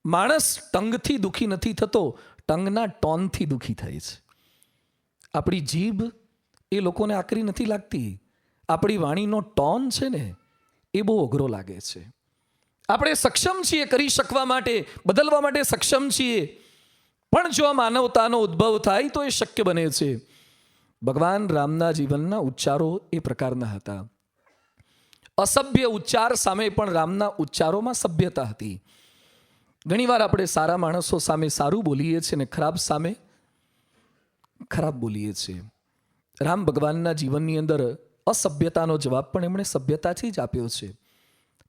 માણસ ટંગથી દુઃખી નથી થતો, ટંગના ટોનથી દુઃખી થાય છે. આપણી જીભ એ લોકોને આકરી નથી લાગતી, આપણી વાણીનો ટોન છે ને એ બહુ અઘરો લાગે છે. આપણે સક્ષમ છીએ કરી શકવા માટે, બદલવા માટે સક્ષમ છીએ, પણ જો આ માનવતાનો ઉદ્ભવ થાય તો એ શક્ય બને છે. ભગવાન રામના જીવનના ઉચ્ચારો એ પ્રકારના હતા. અસભ્ય ઉચ્ચાર સામે પણ રામના ઉચ્ચારોમાં સભ્યતા હતી. ઘણીવાર આપણે સારા માણસો સામે સારું બોલીએ છીએ ને ખરાબ સામે ખરાબ બોલીએ છીએ. રામ ભગવાનના જીવનની અંદર અસભ્યતાનો જવાબ પણ એમણે સભ્યતાથી જ આપ્યો છે.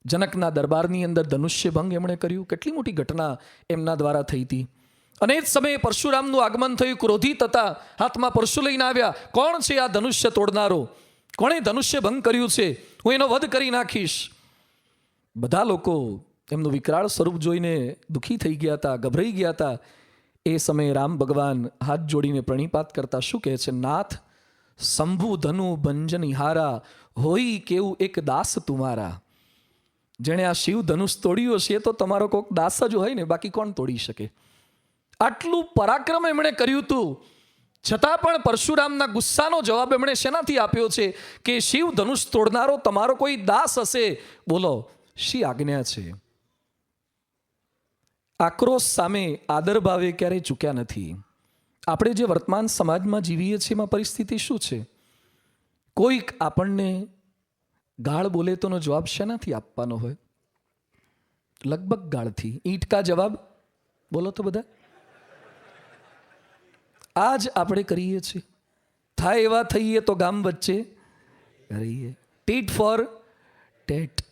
જનકના દરબારની અંદર ધનુષ્ય ભંગ એમણે કર્યું. કેટલી મોટી ઘટના એમના દ્વારા થઈ હતી. અને એ જ સમયે પરશુરામનું આગમન થયું. ક્રોધિત હતા, હાથમાં પરશુ લઈને આવ્યા. કોણ છે આ ધનુષ્ય તોડનારો? કોણે ધનુષ્ય ભંગ કર્યું છે? હું એનો વધ કરી નાખીશ. બધા લોકો એમનું વિકરાળ સ્વરૂપ જોઈને દુઃખી થઈ ગયા હતા, ગભરાઈ ગયા હતા. એ સમયે રામ ભગવાન હાથ જોડીને પ્રણિપાત કરતા શું કહે છે? નાથ શંભુ ધનુ ભંજની હારા, હોઈ કેવું એક દાસ તુમારા. જેણે આ શિવ ધનુષ તોડ્યું હશે તો તમારો કોઈક દાસ જ હોય ને, બાકી કોણ તોડી શકે? આટલું પરાક્રમ એમણે કર્યું હતું, છતાં પણ પરશુરામના ગુસ્સાનો જવાબ એમણે શેનાથી આપ્યો છે કે શિવ ધનુષ તોડનારો તમારો કોઈ દાસ હશે. બોલો, શી આજ્ઞા છે? આક્રોશ સામે આદર ભાવે ક્યારેય ચૂક્યા નથી. આપણે જે વર્તમાન સમાજમાં જીવીએ છીએ એમાં પરિસ્થિતિ શું છે? કોઈક આપણને ગાળ બોલે તોનો જવાબ શેનાથી આપવાનો હોય? લગભગ ગાળથી. ઈંટ કા જવાબ બોલો તો બધા. આ જ આપણે કરીએ છીએ. થાય એવા થઈએ તો ગામ વચ્ચે રહીએ. ટીટ ફોર ટેટ.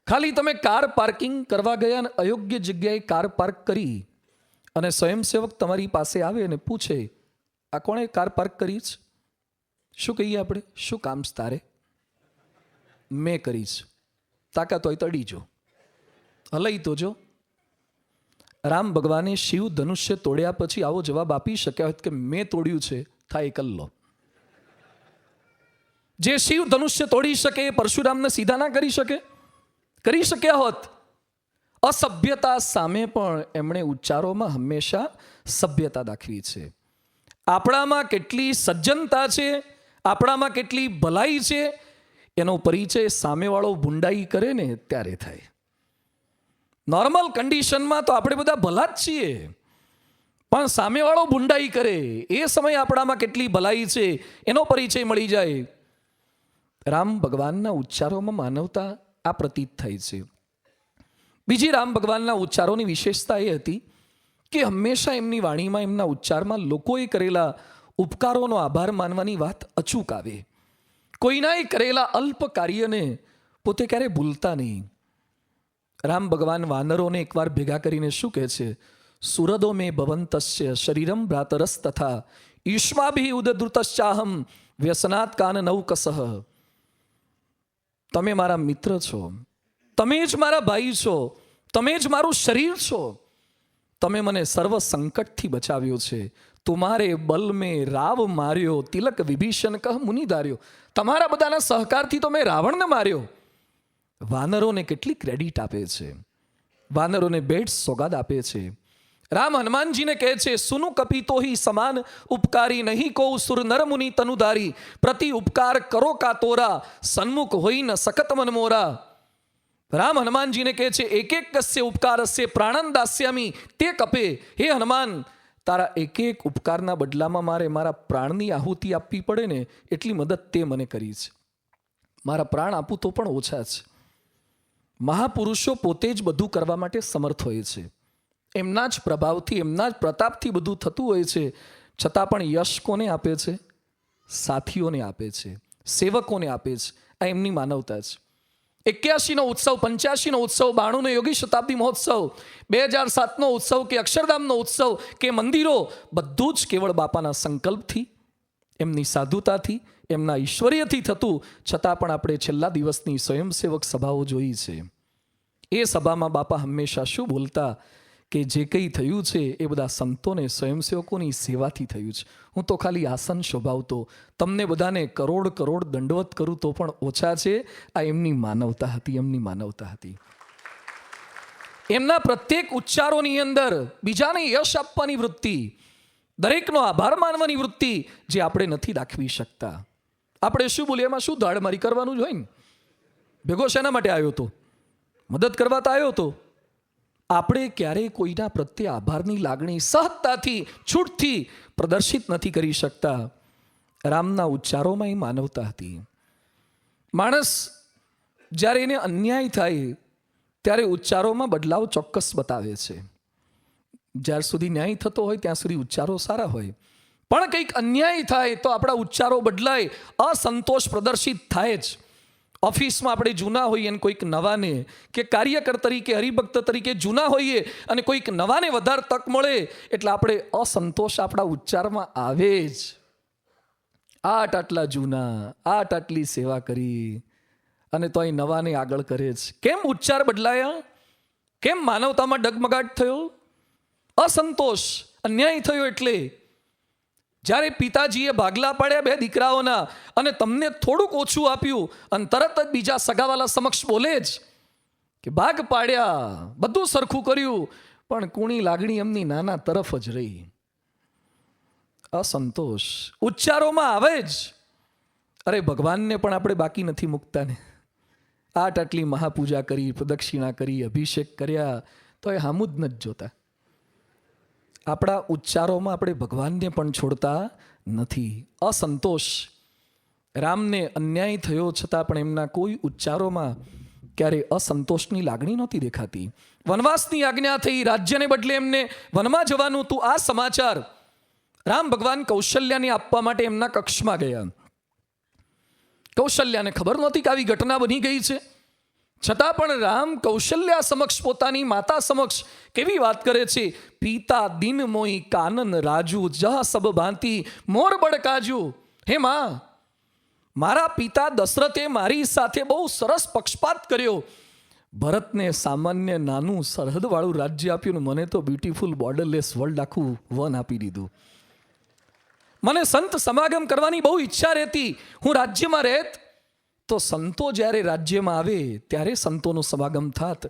ખાલી તમે કાર પાર્કિંગ કરવા ગયા અને અયોગ્ય જગ્યાએ કાર પાર્ક કરી અને સ્વયંસેવક તમારી પાસે આવે અને પૂછે, આ કોણે કાર પાર્ક કરી છે? શું કહીએ આપણે? શું કામ છે તારે? મેં કરીશ. તાકાત હોય તો અડીજો, હલઈ તો જો. રામ ભગવાને શિવ ધનુષ્ય તોડ્યા પછી આવો જવાબ આપી શક્યા હોત કે મેં તોડ્યું છે, થાય કલ્લો. જે શિવ ધનુષ્ય તોડી શકે એ પરશુરામને સીધા ના કરી શકે? કરી શક્યા હોત. અસભ્યતા સામે પણ એમણે ઉચ્ચારોમાં હંમેશા સભ્યતા દાખવી છે. આપણામાં કેટલી સજ્જનતા છે, આપણામાં કેટલી ભલાઈ છે, એનો પરિચય સામેવાળો ભૂંડાઈ કરે ને ત્યારે થાય. નોર્મલ કન્ડિશનમાં તો આપણે બધા ભલા જ છીએ, પણ સામેવાળો ભૂંડાઈ કરે એ સમયે આપણામાં કેટલી ભલાઈ છે એનો પરિચય મળી જાય. રામ ભગવાનના ઉચ્ચારોમાં માનવતા આ પ્રતીત થાય છે. બીજી રામ ભગવાનના ઉચ્ચારોની વિશેષતા એ હતી કે હંમેશા એમની વાણીમાં, એમના ઉચ્ચારમાં લોકોએ કરેલા ઉપકારોનો આભાર માનવાની વાત અચૂક આવે. કોઈનાએ કરેલા અલ્પ કાર્યને પોતે ક્યારે ભૂલતા નહીં. રામ ભગવાન વાનરોને એકવાર ભેગા કરીને શું કહે છે? સુરદો મેં ભવંતસ્ય શરીરમ ભ્રાતરસ તથા યુષ્માભિ ઉદદ્રુતશ્ચાહમ વ્યસનાત કાન નૌકસઃ. તમે મારા મિત્ર છો, તમે જ મારા ભાઈ છો, તમે જ મારું શરીર છો, તમે મને સર્વ સંકટથી બચાવ્યો છે. તુમારે બલ મેં રાવ માર્યો, તિલક વિભીષણ કહ મુનિ ધાર્યો. તમારા બધાના સહકારથી તો મેં રાવણને માર્યો. વાનરોને કેટલી ક્રેડિટ આપે છે, વાનરોને ભેટ સોગાદ આપે છે. રામ હનુમાનજીને કહે છે, સુનુ કપિતો હી સમાન ઉપકારી નહીં કો સુર નર મુનિ તનુધારી. પ્રતિ ઉપકાર કરો કા તોરા, સન્મુખ હોઈ ન સકત મન મોરા. રામ હનુમાનજીને કહે છે, એક એક કસ્ય ઉપકારસ્ય પ્રાણન દાસ્યામી તે કપે. હે હનુમાન, તારા એક એક ઉપકારના બદલામાં મારે મારા પ્રાણની આહુતિ આપવી પડે ને એટલી મદદ તે મને કરી છે. મારા પ્રાણ આપું તો પણ ઓછા છે. મહાપુરુષો પોતે જ બધું કરવા માટે સમર્થ હોય છે. એમના જ પ્રભાવથી, એમના જ પ્રતાપથી બધું થતું હોય છે. છતાં પણ યશ કોને આપે છે? સાથીઓને આપે છે, સેવકોને આપે છે. આ એમની માનવતા છે. 81નો ઉત્સવ, 85નો ઉત્સવ, 92નો યોગી શતાબ્દી મહોત્સવ, 2007નો ઉત્સવ કે અક્ષરધામનો ઉત્સવ કે મંદિરો, બધું જ કેવળ બાપાના સંકલ્પથી, એમની સાધુતાથી, એમના ઈશ્વરીયથી થતું. છતાં પણ આપણે છેલ્લા દિવસની સ્વયંસેવક સભાઓ જોઈ છે. એ સભામાં બાપા હંમેશા શું બોલતા કે જે કંઈ થયું છે એ બધા સંતોને, સ્વયંસેવકોની સેવાથી થયું છે. હું તો ખાલી આસન શોભાવતો, તમને બધાને કરોડ કરોડ દંડવત કરું તો પણ ઓછા છે. આ એમની માનવતા હતી, એમની માનવતા હતી. એમના પ્રત્યેક ઉચ્ચારોની અંદર બીજાને યશ આપવાની વૃત્તિ, દરેકનો આભાર માનવાની વૃત્તિ, જે આપણે નથી દાખવી શકતા. આપણે શું બોલીએ, એમાં શું દાડમારી કરવાનું જ હોય ને. ભેગો શેના માટે આવ્યો હતો? મદદ કરવા તો આવ્યો હતો. આપણે ક્યારેય કોઈના પ્રત્યે આભારની લાગણી સહજતાથી, છૂટથી પ્રદર્શિત નથી કરી શકતા. રામના ઉચ્ચારોમાં એ માનવતા હતી. માણસ જ્યારે એને અન્યાય થાય ત્યારે ઉચ્ચારોમાં બદલાવ ચોક્કસ બતાવે છે. જ્યાર સુધી ન્યાય થતો હોય ત્યાં સુધી ઉચ્ચારો સારા હોય, પણ કંઈક અન્યાય થાય તો આપણા ઉચ્ચારો બદલાય, અસંતોષ પ્રદર્શિત થાય જ. ઓફિસમાં આપણે જૂના હોઈએ અને કોઈક નવાને, કે કાર્યકર તરીકે, હરિભક્ત તરીકે જૂના હોઈએ અને કોઈક નવાને વધારે તક મળે એટલે આપણે અસંતોષ આપણા ઉચ્ચારમાં આવે જ. આટલા જૂના, આટલી સેવા કરી અને તોય નવાને આગળ કરે જ. કેમ ઉચ્ચાર બદલાયા? કેમ માનવતામાં ડગમગાટ થયો? અસંતોષ, અન્યાય થયો. એટલે જ્યારે પિતાજીએ ભાગલા પાડ્યા 2 દીકરાઓના અને તમને થોડુંક ઓછું આપ્યું અને તરત જ બીજા સગાવાલા સમક્ષ બોલે જ કે ભાગ પાડ્યા, બધું સરખું કર્યું, પણ કુણી લાગણી એમની નાના તરફ જ રહી. અસંતોષ ઉચ્ચારોમાં આવે જ. અરે ભગવાનને પણ આપણે બાકી નથી મૂકતા ને. આટલી મહાપૂજા કરી, પ્રદક્ષિણા કરી, અભિષેક કર્યા, તો એ હામું જ નથી જોતા. આપણા ઉચ્ચારોમાં આપણે ભગવાનને પણ છોડતા નથી. અસંતોષ. રામને અન્યાય થયો છતાં પણ એમના કોઈ ઉચ્ચારોમાં ક્યારે અસંતોષની લાગણી નહોતી દેખાતી. વનવાસની આજ્ઞા થઈ, રાજ્યને બદલે એમને વનમાં જવાનું હતું. આ સમાચાર રામ ભગવાન કૌશલ્યાને આપવા માટે એમના કક્ષમાં ગયા. કૌશલ્યાને ખબર નહોતી કે આવી ઘટના બની ગઈ છે. છતાં પણ રામ કૌશલ્યા સમક્ષ, પોતાની માતા સમક્ષ કેવી વાત કરે છે. પિતા દિન મોઈ કાનન રાજુ, જહ સબ ભાંતિ મોર બડકાજુ. હે માં, મારા પિતા દશરથે મારી સાથે બહુ સરસ પક્ષપાત કર્યો. ભરતને સામાન્ય નાનું સરહદવાળું રાજ્ય આપ્યું ને મને તો બ્યુટીફુલ બોર્ડરલેસ વર્લ્ડ આખું વન આપી દીધું. મને સંત સમાગમ કરવાની બહુ ઈચ્છા રહેતી. હું રાજ્યમાં રહેત તો સંતો જ્યારે રાજ્યમાં આવે ત્યારે સંતોનું સમાગમ થાત.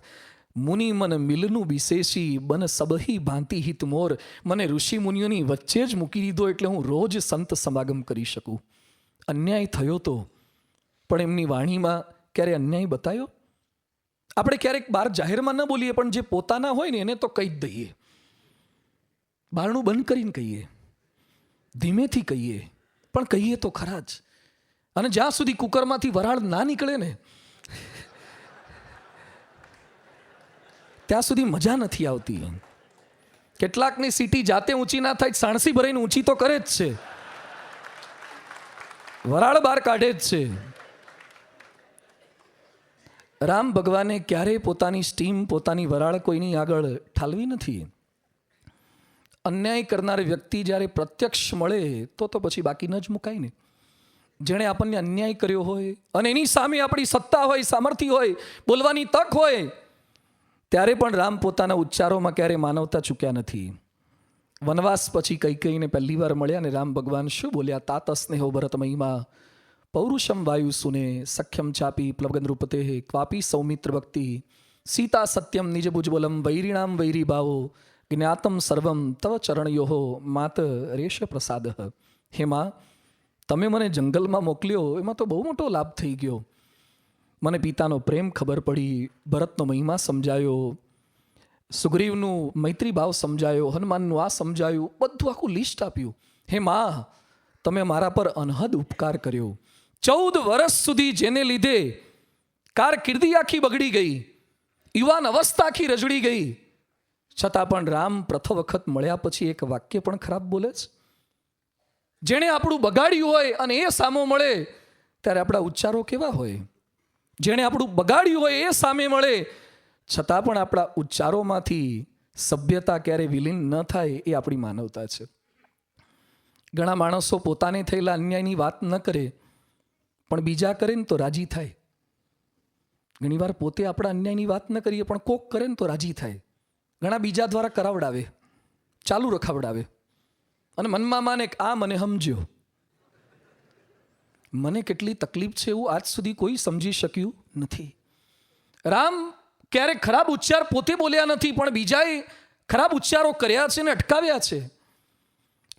મુનિ મન મિલનું વિશેષી બન સબહી ભાંતિ હિત મોર. મને ઋષિ મુનિઓની વચ્ચે જ મૂકી દીધો એટલે હું રોજ સંત સમાગમ કરી શકું. અન્યાય થયો તો પણ એમની વાણીમાં ક્યારે અન્યાય બતાવ્યો? આપણે ક્યારેક બહાર જાહેરમાં ન બોલીએ, પણ જે પોતાના હોય ને એને તો કહી જ દઈએ. બારણું બંધ કરીને કહીએ, ધીમેથી કહીએ, પણ કહીએ તો ખરા જ. અને જ્યાં સુધી કુકરમાંથી વરાળ ના નીકળે ને ત્યાં સુધી મજા નથી આવતી. કેટલાકની સીટી જાતે ઊંચી ના થાય, સાણસી ભરાઈને ઊંચી તો કરે જ છે, વરાળ બહાર કાઢે જ છે. રામ ભગવાને ક્યારેય પોતાની સ્ટીમ, પોતાની વરાળ કોઈની આગળ ઠાલવી નથી. અન્યાય કરનાર વ્યક્તિ જ્યારે પ્રત્યક્ષ મળે તો પછી બાકી ન જ મુકાય ને. જેણે આપણને અન્યાય કર્યો હોય અને એની સામે આપણી સત્તા હોય, સામર્થ્ય હોય, બોલવાની તક હોય, ત્યારે પણ રામ પોતાના ઉચ્ચારોમાં ક્યારેય માનવતા ચૂક્યા નથી. વનવાસ પછી કૈકેયીને પહેલી વાર મળ્યા ને રામ ભગવાન શું બોલ્યા? તાત સ્નેહો ભરત મહિમા પૌરુષમ વાયુ સુને સખ્યમ ચાપી પ્લવગન રૂપતે ક્વાપી સૌમિત્ર ભક્તિ સીતા સત્યમ નિજ ભુજબલમ વૈરીણામ વૈરી ભાવો જ્ઞાતમ સર્વમ તવ ચરણયોહો માત રેશ પ્રસાદ. હે માં, તમે મને જંગલમાં મોકલ્યો એમાં તો બહુ મોટો લાભ થઈ ગયો. મને પિતાનો પ્રેમ ખબર પડી, ભરતનો મહિમા સમજાયો, સુગ્રીવનું મૈત્રી ભાવ સમજાયો, હનુમાનનું આ સમજાયું, બધું આખું લિસ્ટ આપ્યું. હે મા, તમે મારા પર અનહદ ઉપકાર કર્યો. 14 વર્ષ સુધી જેને લીધે કારકિર્દી આખી બગડી ગઈ, યુવાન અવસ્થા આખી રજડી ગઈ, છતાં પણ રામ પ્રથમ વખત મળ્યા પછી એક વાક્ય પણ ખરાબ બોલે છે. જેણે આપણું બગાડ્યું હોય અને એ સામો મળે ત્યારે આપણા ઉચ્ચારો કેવા હોય? જેણે આપણું બગાડ્યું હોય એ સામે મળે છતાં પણ આપણા ઉચ્ચારોમાંથી સભ્યતા ક્યારે વિલીન ન થાય, એ આપણી માનવતા છે. ઘણા માણસો પોતાને થયેલા અન્યાયની વાત ન કરે પણ બીજા કરે ને તો રાજી થાય. ઘણીવાર પોતે આપણા અન્યાયની વાત ન કરીએ પણ કોક કરે ને તો રાજી થાય. ઘણા બીજા દ્વારા કરાવડાવે, ચાલુ રખાવડાવે અને મનમાં માને કે આ મને સમજ્યો. મને કેટલી તકલીફ છે એવું આજ સુધી કોઈ સમજી શક્યું નથી. રામ ક્યારેક ખરાબ ઉચ્ચાર પોતે બોલ્યા નથી પણ બીજાએ ખરાબ ઉચ્ચારો કર્યા છે ને અટકાવ્યા છે.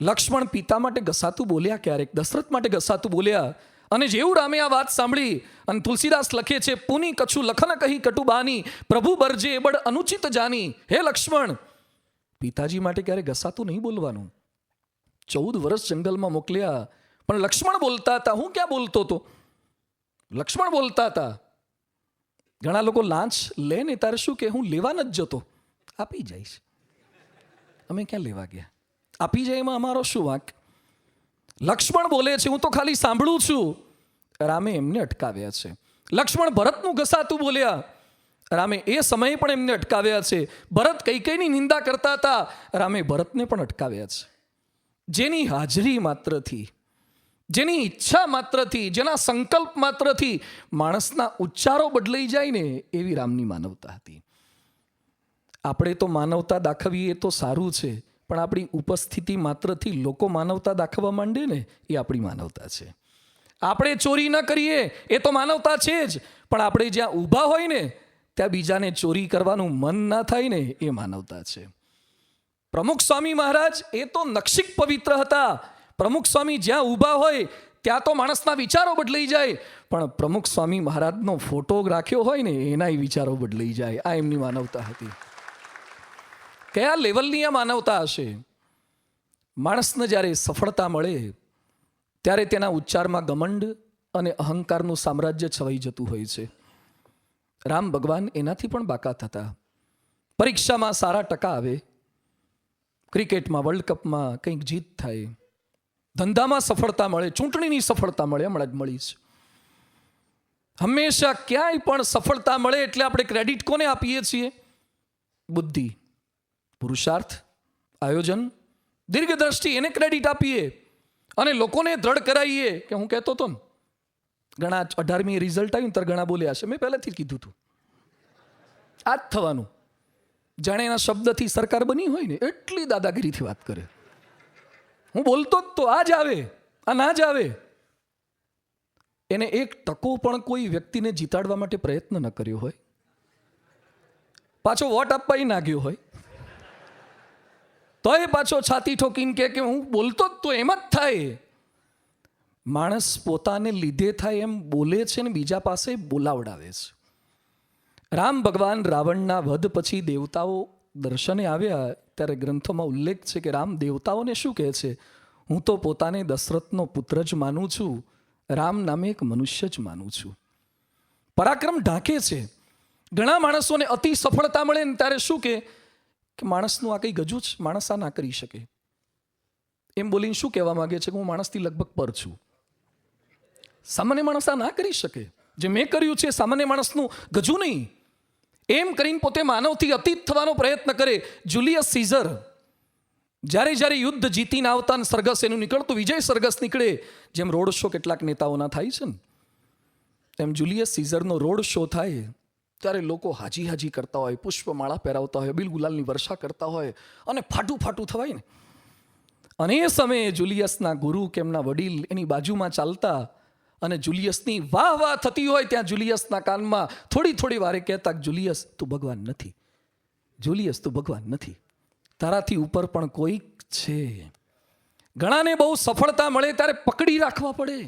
લક્ષ્મણ પિતા માટે ઘસાતું બોલ્યા, ક્યારેક દશરથ માટે ઘસાતું બોલ્યા, અને જેવું રામે આ વાત સાંભળી અને તુલસીદાસ લખે છે, પુની કછુ લખન કહી કટુબાની, પ્રભુ બરજે બડ અનુચિત જાની. હે લક્ષ્મણ, પિતાજી માટે ક્યારે ઘસાતું નહીં બોલવાનું. 14 વર્ષ જંગલમાં મોકલ્યા પણ લક્ષ્મણ બોલતા હતા, હું ક્યાં બોલતો હતો? લક્ષ્મણ બોલતા હતા. ઘણા લોકો લાંચ લે ને તારે શું કે હું લેવા ન જ જતો, આપી જઈશ. અમે ક્યાં લેવા ગયા? આપી જાય એમાં અમારો શું વાંક? લક્ષ્મણ બોલે છે, હું તો ખાલી સાંભળું છું. રામે એમને અટકાવ્યા છે. લક્ષ્મણ ભરતનું ઘસાતું બોલ્યા, રામે એ સમયે પણ એમને અટકાવ્યા છે. ભરત કૈકેયીની નિંદા કરતા હતા, રામે ભરતને પણ અટકાવ્યા છે. જેની હાજરી માત્રથી, જેની ઈચ્છા માત્રથી, જેના સંકલ્પ માત્રથી માણસના ઉચ્ચારો બદલાઈ જાય ને, એવી રામની માનવતા હતી. આપણે તો માનવતા દાખવીએ તો સારું છે, પણ આપણી ઉપસ્થિતિ માત્રથી લોકો માનવતા દાખવવા માંડે ને, એ આપણી માનવતા છે. આપણે ચોરી ન કરીએ એ તો માનવતા છે જ, પણ આપણે જ્યાં ઊભા હોય ને ત્યાં બીજાને ચોરી કરવાનું મન ના થાય ને, એ માનવતા છે. પ્રમુખ સ્વામી મહારાજ એ તો નક્ષિક પવિત્ર હતા. પ્રમુખ સ્વામી જ્યાં ઊભા હોય ત્યાં તો માણસના વિચારો બદલાઈ જાય, પણ પ્રમુખ સ્વામી મહારાજનો ફોટો રાખ્યો હોય ને એના વિચારો બદલાઈ જાય. આ એમની માનવતા હતી. કયા લેવલની આ માનવતા હશે? માણસને જ્યારે સફળતા મળે ત્યારે તેના ઉચ્ચારમાં ઘમંડ અને અહંકારનું સામ્રાજ્ય છવાઈ જતું હોય છે. રામ ભગવાન એનાથી પણ બાકાત હતા. પરીક્ષામાં સારા ટકા આવે, ક્રિકેટમાં વર્લ્ડ કપમાં કંઈક જીત થાય, ધંધામાં સફળતા મળે, ચૂંટણીની સફળતા મળે, હમણાં જ મળી છે. હંમેશા ક્યાંય પણ સફળતા મળે એટલે આપણે ક્રેડિટ કોને આપીએ છીએ? બુદ્ધિ, પુરુષાર્થ, આયોજન, દીર્ઘદ્રષ્ટિ, એને ક્રેડિટ આપીએ અને લોકોને દ્રઢ કરાવીએ કે હું કહેતો હતો ને, ઘણા 18મી રિઝલ્ટ આવ્યું ત્યારે ઘણા બોલ્યા છે, મેં પહેલેથી જ કીધું હતું આ જ થવાનું. જાણે એના શબ્દથી સરકાર બની હોય ને એટલી દાદાગીરીથી વાત કરે. હું બોલતો જ તો આ જ આવે, આ ના જ આવે. એને 1% પણ કોઈ વ્યક્તિને જીતાડવા માટે પ્રયત્ન ન કર્યો હોય, પાછો વોટ આપવા ના ગયો હોય, તો એ પાછો છાતી ઠોકીને કે હું બોલતો જ તો એમ જ થાય. માણસ પોતાને લીધે થાય એમ બોલે છે ને બીજા પાસે બોલાવડાવે છે. રામ ભગવાન રાવણના વધ પછી દેવતાઓ દર્શને આવ્યા ત્યારે ગ્રંથોમાં ઉલ્લેખ છે કે રામ દેવતાઓને શું કહે છે? હું તો પોતાને દશરથનો પુત્ર જ માનું છું, રામ નામે એક મનુષ્ય જ માનું છું. પરાક્રમ ઢાંકે છે. ઘણા માણસોને અતિ સફળતા મળે ને ત્યારે શું કે માણસનું આ કંઈ ગજું જ, માણસ આ ના કરી શકે. એમ બોલીને શું કહેવા માંગે છે કે હું માણસથી લગભગ પર છું. સામાન્ય માણસ આ ના કરી શકે. જે મેં કર્યું છે સામાન્ય માણસનું ગજું નહીં. એમ કરીને પોતે માનવથી અતીત થવાનો પ્રયત્ન કરે. જુલિયસ સીઝર જ્યારે યુદ્ધ જીતીને આવતા ને સરઘસ એનું નીકળતું, વિજય સરઘસ નીકળે, જેમ રોડ શો કેટલાક નેતાઓના થાય છે ને, તેમ જુલિયસ સીઝરનો રોડ શો થાય ત્યારે લોકો હાજી કરતા હોય, પુષ્પમાળા પહેરાવતા હોય, અબીલ ગુલાલની વર્ષા કરતા હોય અને ફાટું થવાય ને. અને એ સમયે જુલિયસના ગુરુ કે એમના વડીલ એની બાજુમાં ચાલતા અને જુલિયસની વાહ થતી હોય ત્યાં જુલિયસના કાનમાં થોડી વારે કહેતા, જુલિયસ તું ભગવાન નથી, જુલિયસ તું ભગવાન નથી, તારાથી ઉપર પણ કોઈક છે. ઘણાને બહુ સફળતા મળે ત્યારે પકડી રાખવા પડે.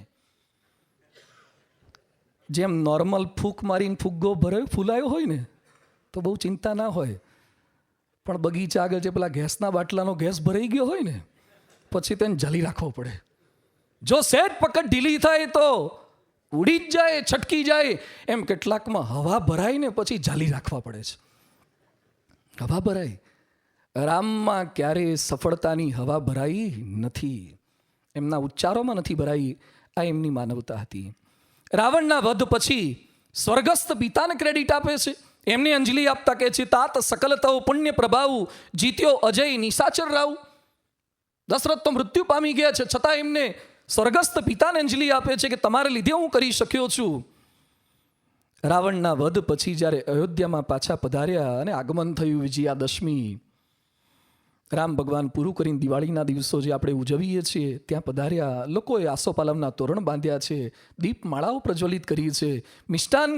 જેમ નોર્મલ ફૂંક મારીને ફુગ્ગો ફૂલાયો હોય ને તો બહુ ચિંતા ના હોય, પણ બગીચા આગળ જે પેલા ગેસના બાટલાનો ગેસ ભરાઈ ગયો હોય ને પછી તેને ઝાલી રાખવો પડે. જો સહેજ પકડ ઢીલી થાય તો ઉડી જ જાય, છટકી જાય. એમ કેટલાકમાં હવા ભરાય ને પછી ઝાલી રાખવા પડે છે. હવા ભરાય. રામમાં ક્યારેય સફળતાની હવા ભરાઈ નથી, એમના ઉચ્ચારોમાં નથી ભરાઈ. આ એમની માનવતા હતી. રાવણના વધ પછી સ્વર્ગસ્થ પિતાને ક્રેડિટ આપે છે. એમને અંજલિ આપતા કહે છે, તાત સકલ તવ પુણ્ય પ્રભાવ જીત્યો અજય નિશાચર રાવ. દશરથ તો મૃત્યુ પામી ગયા છે, છતાં એમને સ્વર્ગસ્થ પિતાને અંજલિ આપે છે કે તમારે લીધે હું કરી શક્યો છું. રાવણના વધ પછી જ્યારે અયોધ્યામાં પાછા પધાર્યા અને આગમન થયું વિજયાદશમી, રામ ભગવાન પૂરું કરીને દિવાળીના દિવસો જે આપણે ઉજવીએ છીએ ત્યાં પધાર્યા. લોકોએ આસોપાલવના તોરણ બાંધ્યા છે, દીપમાળાઓ પ્રજ્વલિત કરી છે, મિષ્ટાન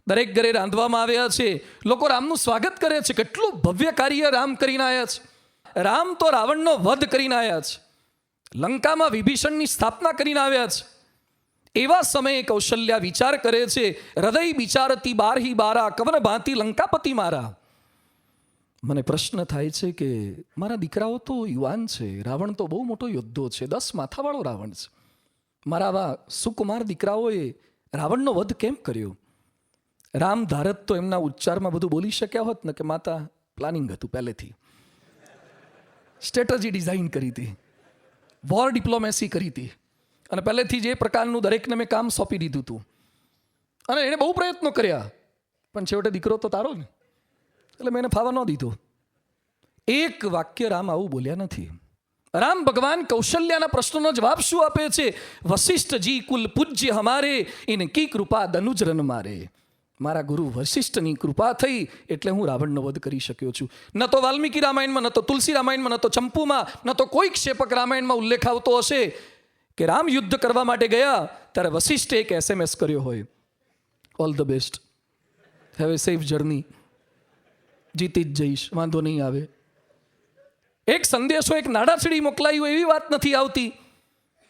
દરેક ઘરે રાંધવામાં આવ્યા છે. લોકો રામનું સ્વાગત કરે છે. કેટલું ભવ્ય કાર્ય રામ કરીને આવ્યા છે. રામ તો રાવણનો વધ કરીને આવ્યા છે, લંકામાં વિભીષણની સ્થાપના કરીને આવ્યા છે. એવા સમયે કૌશલ્યા વિચાર કરે છે, હૃદય વિચારતી બારહી બારા કવન ભાંતિ લંકાપતિ મારા. મને પ્રશ્ન થાય છે કે મારા દીકરાઓ તો યુવાન છે, રાવણ તો બહુ મોટો યોદ્ધો છે, 10 માથાવાળો રાવણ છે. મારા આવા સુકુમાર દીકરાઓએ રાવણનો વધ કેમ કર્યો? રામ ધારત તો એમના ઉચ્ચારમાં બધું બોલી શક્યા હોત ને કે માતા પ્લાનિંગ હતું, પહેલેથી સ્ટ્રેટેજી ડિઝાઇન કરી હતી, વોર ડિપ્લોમેસી કરી હતી, અને પહેલેથી જે પ્રકારનું દરેકને મેં કામ સોંપી દીધું હતું. અને એણે બહુ પ્રયત્નો કર્યા, પણ છેવટે દીકરો તો તારો ને, એટલે મેં એને ફાવા ન દીધો. એક વાક્ય રામ આવું બોલ્યા નથી. રામ ભગવાન કૌશલ્યાના પ્રશ્નનો જવાબ શું આપે છે? વશિષ્ઠજી કુલ પૂજ્ય હમારે ઇનકી કૃપા દનુજરન મારે. મારા ગુરુ વશિષ્ઠની કૃપા થઈ એટલે હું રાવણનો વધ કરી શક્યો છું. ન તો વાલ્મીકી રામાયણમાં, ન તો તુલસી રામાયણમાં, ન તો ચંપુમાં, ન તો કોઈ ક્ષેપક રામાયણમાં ઉલ્લેખ આવતો હશે કે રામ યુદ્ધ કરવા માટે ગયા ત્યારે વશિષ્ઠે એક SMS કર્યો હોય, all the best, have a safe journey, જીતી જ જઈશ, વાંધો નહીં આવે. એક સંદેશો, એક નાડાછડી મોકલાયું એવી વાત નથી આવતી.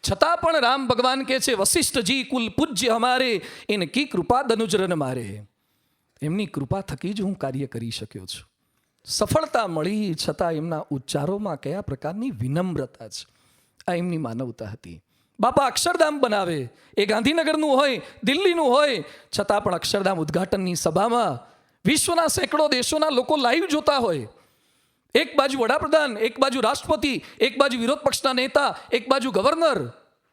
છતાં પણ રામ ભગવાન કહે છે, વશિષ્ઠજી કુલ પૂજ્ય હમારે ઇનકી કૃપા દનુજરન મારે. એમની કૃપા થકી જ હું કાર્ય કરી શક્યો છું. સફળતા મળી છતાં એમના ઉચ્ચારોમાં કયા પ્રકારની વિનમ્રતા છે, આ એમની માનવતા હતી. બાપા અક્ષરધામ બનાવે, એ ગાંધીનગરનું હોય, દિલ્હીનું હોય, છતાં પણ અક્ષરધામ ઉદ્ઘાટનની સભામાં વિશ્વના સેંકડો દેશોના લોકો લાઈવ જોતા હોય. એક બાજુ વડાપ્રધાન, એક બાજુ રાષ્ટ્રપતિ, એક બાજુ વિરોધ પક્ષના નેતા, એક બાજુ ગવર્નર,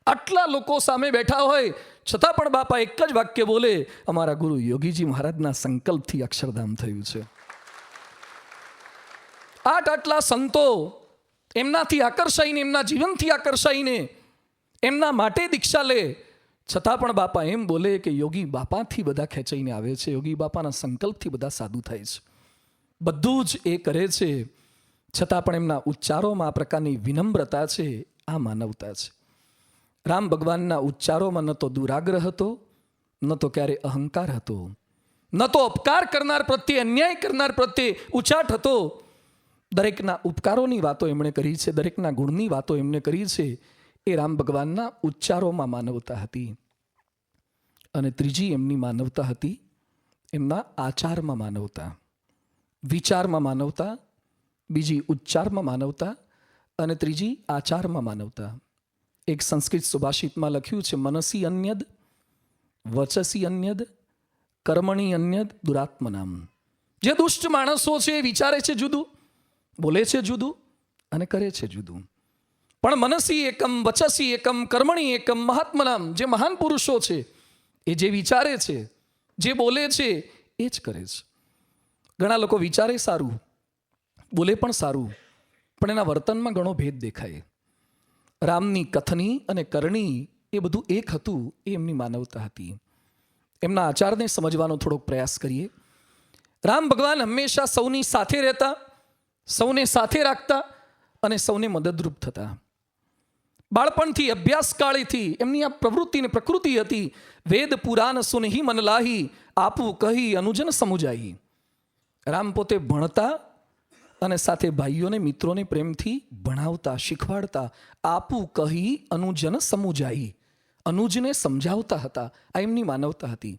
આટલા લોકો સામે બેઠા હોય છતાં પણ બાપા એક જ વાક્ય બોલે, અમારા ગુરુ યોગીજી મહારાજના સંકલ્પથી અક્ષરધામ થયું છે. આટલા સંતો એમનાથી આકર્ષાઈને, એમના જીવનથી આકર્ષાઈને એમના માટે દીક્ષા લે, છતાં પણ બાપા એમ બોલે કે યોગી બાપાથી બધા ખેંચાઈને આવે છે, યોગી બાપાના સંકલ્પથી બધા સાધુ થાય છે. બધું જ એ કરે છે, છતાં પણ એમના ઉચ્ચારોમાં આ પ્રકારની વિનમ્રતા છે, આ માનવતા છે. રામ ભગવાનના ઉચ્ચારોમાં ન તો દુરાગ્રહ હતો, ન તો ક્યારે અહંકાર હતો, ન તો અપકાર કરનાર પ્રત્યે, અન્યાય કરનાર પ્રત્યે ઉચાટ હતો. દરેકના ઉપકારોની વાતો એમણે કરી છે, દરેકના ગુણની વાતો એમણે કરી છે. એ રામ ભગવાનના ઉચ્ચારોમાં માનવતા હતી. અને ત્રીજી એમની માનવતા હતી એમના આચારમાં માનવતા, વિચારમાં માનવતા, બીજી ઉચ્ચારમાં માનવતા, અને ત્રીજી આચારમાં માનવતા. એક સંસ્કૃત સુભાષિતમાં લખ્યું છે, મનસી અન્યદ, વચસી અન્યદ, કર્મણી અન્યદ, દુરાત્મનામ. જે દુષ્ટ માણસો છે એ વિચારે છે જુદું, બોલે છે જુદું, અને કરે છે જુદું. પણ મનસી એકમ, વચસી એકમ, કર્મણી એકમ, મહાત્મનામ. જે મહાન પુરુષો છે એ જે વિચારે છે, જે બોલે છે એ જ કરે છે. ઘણા લોકો વિચારે સારું, બોલે પણ સારું, પણ એના વર્તનમાં ઘણો ભેદ દેખાય. રામની કથની અને કરણી એ બધું એક હતું, એ એમની માનવતા હતી. એમના આચારને સમજવાનો થોડોક પ્રયાસ કરીએ. રામ ભગવાન હંમેશા સૌની સાથે રહેતા, સૌને સાથે રાખતા અને સૌને મદદરૂપ થતા. બાળપણથી, અભ્યાસકાળેથી એમની આ પ્રવૃત્તિ ને પ્રકૃતિ હતી. વેદ પુરાણ સુનહી મન લાહી, આપું કહી અનુજન સમુજાઈ. રામ પોતે ભણતા અને સાથે ભાઈઓને, મિત્રોને પ્રેમથી ભણાવતા, શીખવાડતા. આપું કહી અનુજન સમુજાઈ, અનુજને સમજાવતા હતા. આ એમની માનવતા હતી.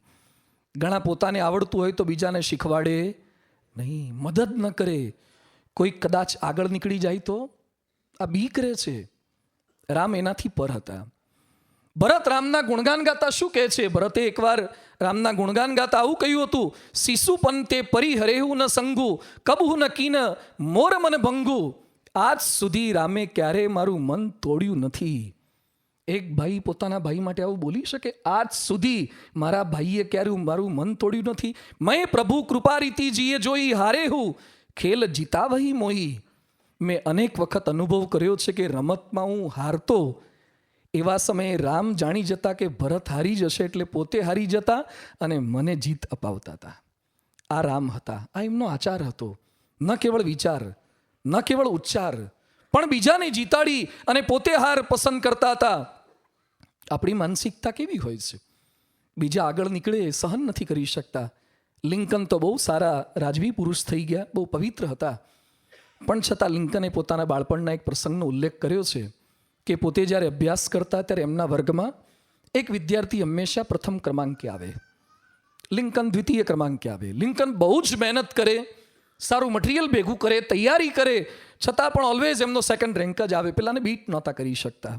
ઘણા પોતાને આવડતું હોય તો બીજાને શીખવાડે નહીં, મદદ ન કરે. કોઈ કદાચ આગળ નીકળી જાય તો આ બીક રહે છે. રામ એનાથી પર હતા. ભરત રામના ગુણગાન ગાતા શું કહે છે? ભરતે એકવાર રામના ગુણગાન ગાતા આવું કહ્યું હતું, શિશુ પંતે પરિહરેહુ ન સંગુ, કબહુ ન કીન મોર મન ભંગુ. આજ સુધી રામે ક્યારે મારું મન તોડ્યું નથી. એક ભાઈ પોતાના ભાઈ માટે આવું બોલી શકે? આજ સુધી મારા ભાઈએ ક્યારે મારું મન તોડ્યું નથી. મેં પ્રભુ કૃપા રીતિ જીએ જોઈ, હારે હું ખેલ જીતાવહી મોહી. મેં અનેક વખત અનુભવ કર્યો છે કે રમતમાં હું હારતો, એવા સમયે રામ જાણી જતા કે ભરત હારી જશે એટલે પોતે હારી જતા અને મને જીત અપાવતા હતા. આ રામ હતા, આ એમનો આચાર હતો. ન કેવળ વિચાર, ન કેવળ ઉચ્ચાર, પણ બીજાને જીતાડી અને પોતે હાર પસંદ કરતા હતા. આપણી માનસિકતા કેવી હોય છે? બીજા આગળ નીકળે સહન નથી કરી શકતા. લિંકન તો બહુ સારા રાજવી પુરુષ થઈ ગયા, બહુ પવિત્ર હતા, પણ છતાં લિંકને પોતાના બાળપણના એક પ્રસંગનો ઉલ્લેખ કર્યો છે કે પોતે જ્યારે અભ્યાસ કરતા ત્યારે એમના વર્ગમાં એક વિદ્યાર્થી હંમેશા પ્રથમ ક્રમાંકે આવે, લિંકન દ્વિતીય ક્રમાંકે આવે. લિંકન બહુ જ મહેનત કરે, સારું મટીરિયલ ભેગું કરે, તૈયારી કરે, છતાં પણ ઓલવેઝ એમનો સેકન્ડ રેન્ક જ આવે. પેલાને બીટ નહોતા કરી શકતા.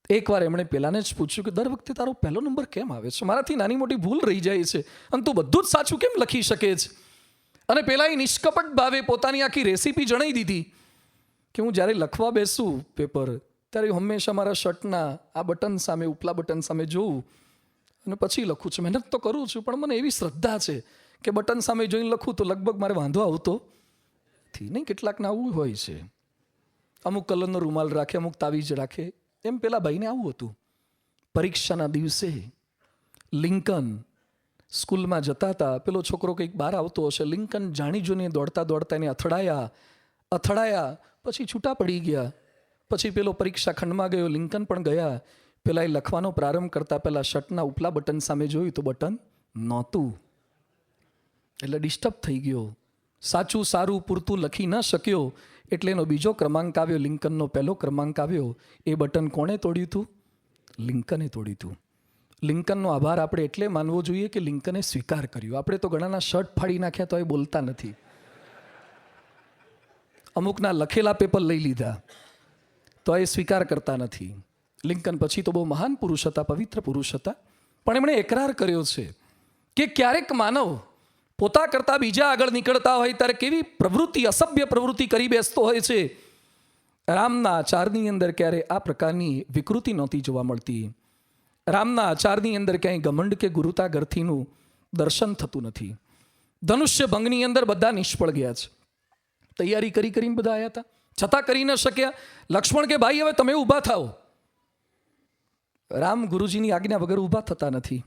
એકવાર એમણે પેલાને જ પૂછ્યું કે દર વખતે તારો પહેલો નંબર કેમ આવે છે? મારાથી નાની મોટી ભૂલ રહી જાય છે અને તું બધું જ સાચું કેમ લખી શકે છે? અને પેલા એ નિષ્કપટ ભાવે પોતાની આખી રેસીપી જણાવી દીધી કે હું જ્યારે લખવા બેસું પેપર ત્યારે હંમેશા મારા શર્ટના આ બટન સામે, ઉપલા બટન સામે જોઉં અને પછી લખું છું. મહેનત તો કરું છું, પણ મને એવી શ્રદ્ધા છે કે બટન સામે જોઈને લખું તો લગભગ મારે વાંધો આવતો નથી. નહીં, કેટલાકને આવું હોય છે, અમુક કલરનો રૂમાલ રાખે, અમુક તાવીજ રાખે. એમ પેલા ભાઈને આવું હતું. પરીક્ષાના દિવસે લિંકન સ્કૂલમાં જતા હતા. પેલો છોકરો કંઈક બહાર આવતો હશે, લિંકન જાણી જોઈને દોડતા દોડતા એને અથડાયા, પછી છૂટા પડી ગયા. પછી પેલો પરીક્ષા ખંડમાં ગયો, લિંકન પણ ગયા. પેલા એ લખવાનો પ્રારંભ કરતા પહેલા શર્ટના ઉપલા બટન સામે જોયું તો બટન નહોતું, એટલે ડિસ્ટર્બ થઈ ગયો. સાચું સારું પૂરતું લખી ન શક્યો એટલે એનો બીજો ક્રમાંક આવ્યો, લિંકનનો પહેલો ક્રમાંક આવ્યો. એ બટન કોણે તોડ્યું હતું? લિંકને તોડ્યું હતું. લિંકનનો આભાર આપણે એટલે માનવો જોઈએ કે લિંકને સ્વીકાર કર્યો. આપણે તો ઘણાના શર્ટ ફાડી નાખ્યા તો એ બોલતા નથી, અમુકના લખેલા પેપર લઈ લીધા તો એ સ્વીકાર કરતા નથી. લિંકન પછી તો બહુ મહાન પુરુષ હતા, પવિત્ર પુરુષ હતા, પણ એમણે એકરાર કર્યો છે કે ક્યારેક માનવ પોતા કરતાં બીજા આગળ નીકળતા હોય ત્યારે કેવી પ્રવૃત્તિ, અસભ્ય પ્રવૃત્તિ કરી બેસતો હોય છે. રામના આચારની અંદર ક્યારે આ પ્રકારની વિકૃતિ નહોતી જોવા મળતી. રામના આચારની અંદર ક્યાંય ઘમંડ કે ગુરુતા ગર્થીનું દર્શન થતું નથી. ધનુષ્ય ભંગની અંદર બધા નિષ્ફળ ગયા છે. તૈયારી કરીને બધા આવ્યા હતા, છતાં કરી ન શક્યા. લક્ષ્મણ કે ભાઈ હવે તમે ઊભા થાઓ. રામ ગુરુજીની આજ્ઞા વગર ઊભા થતા નથી.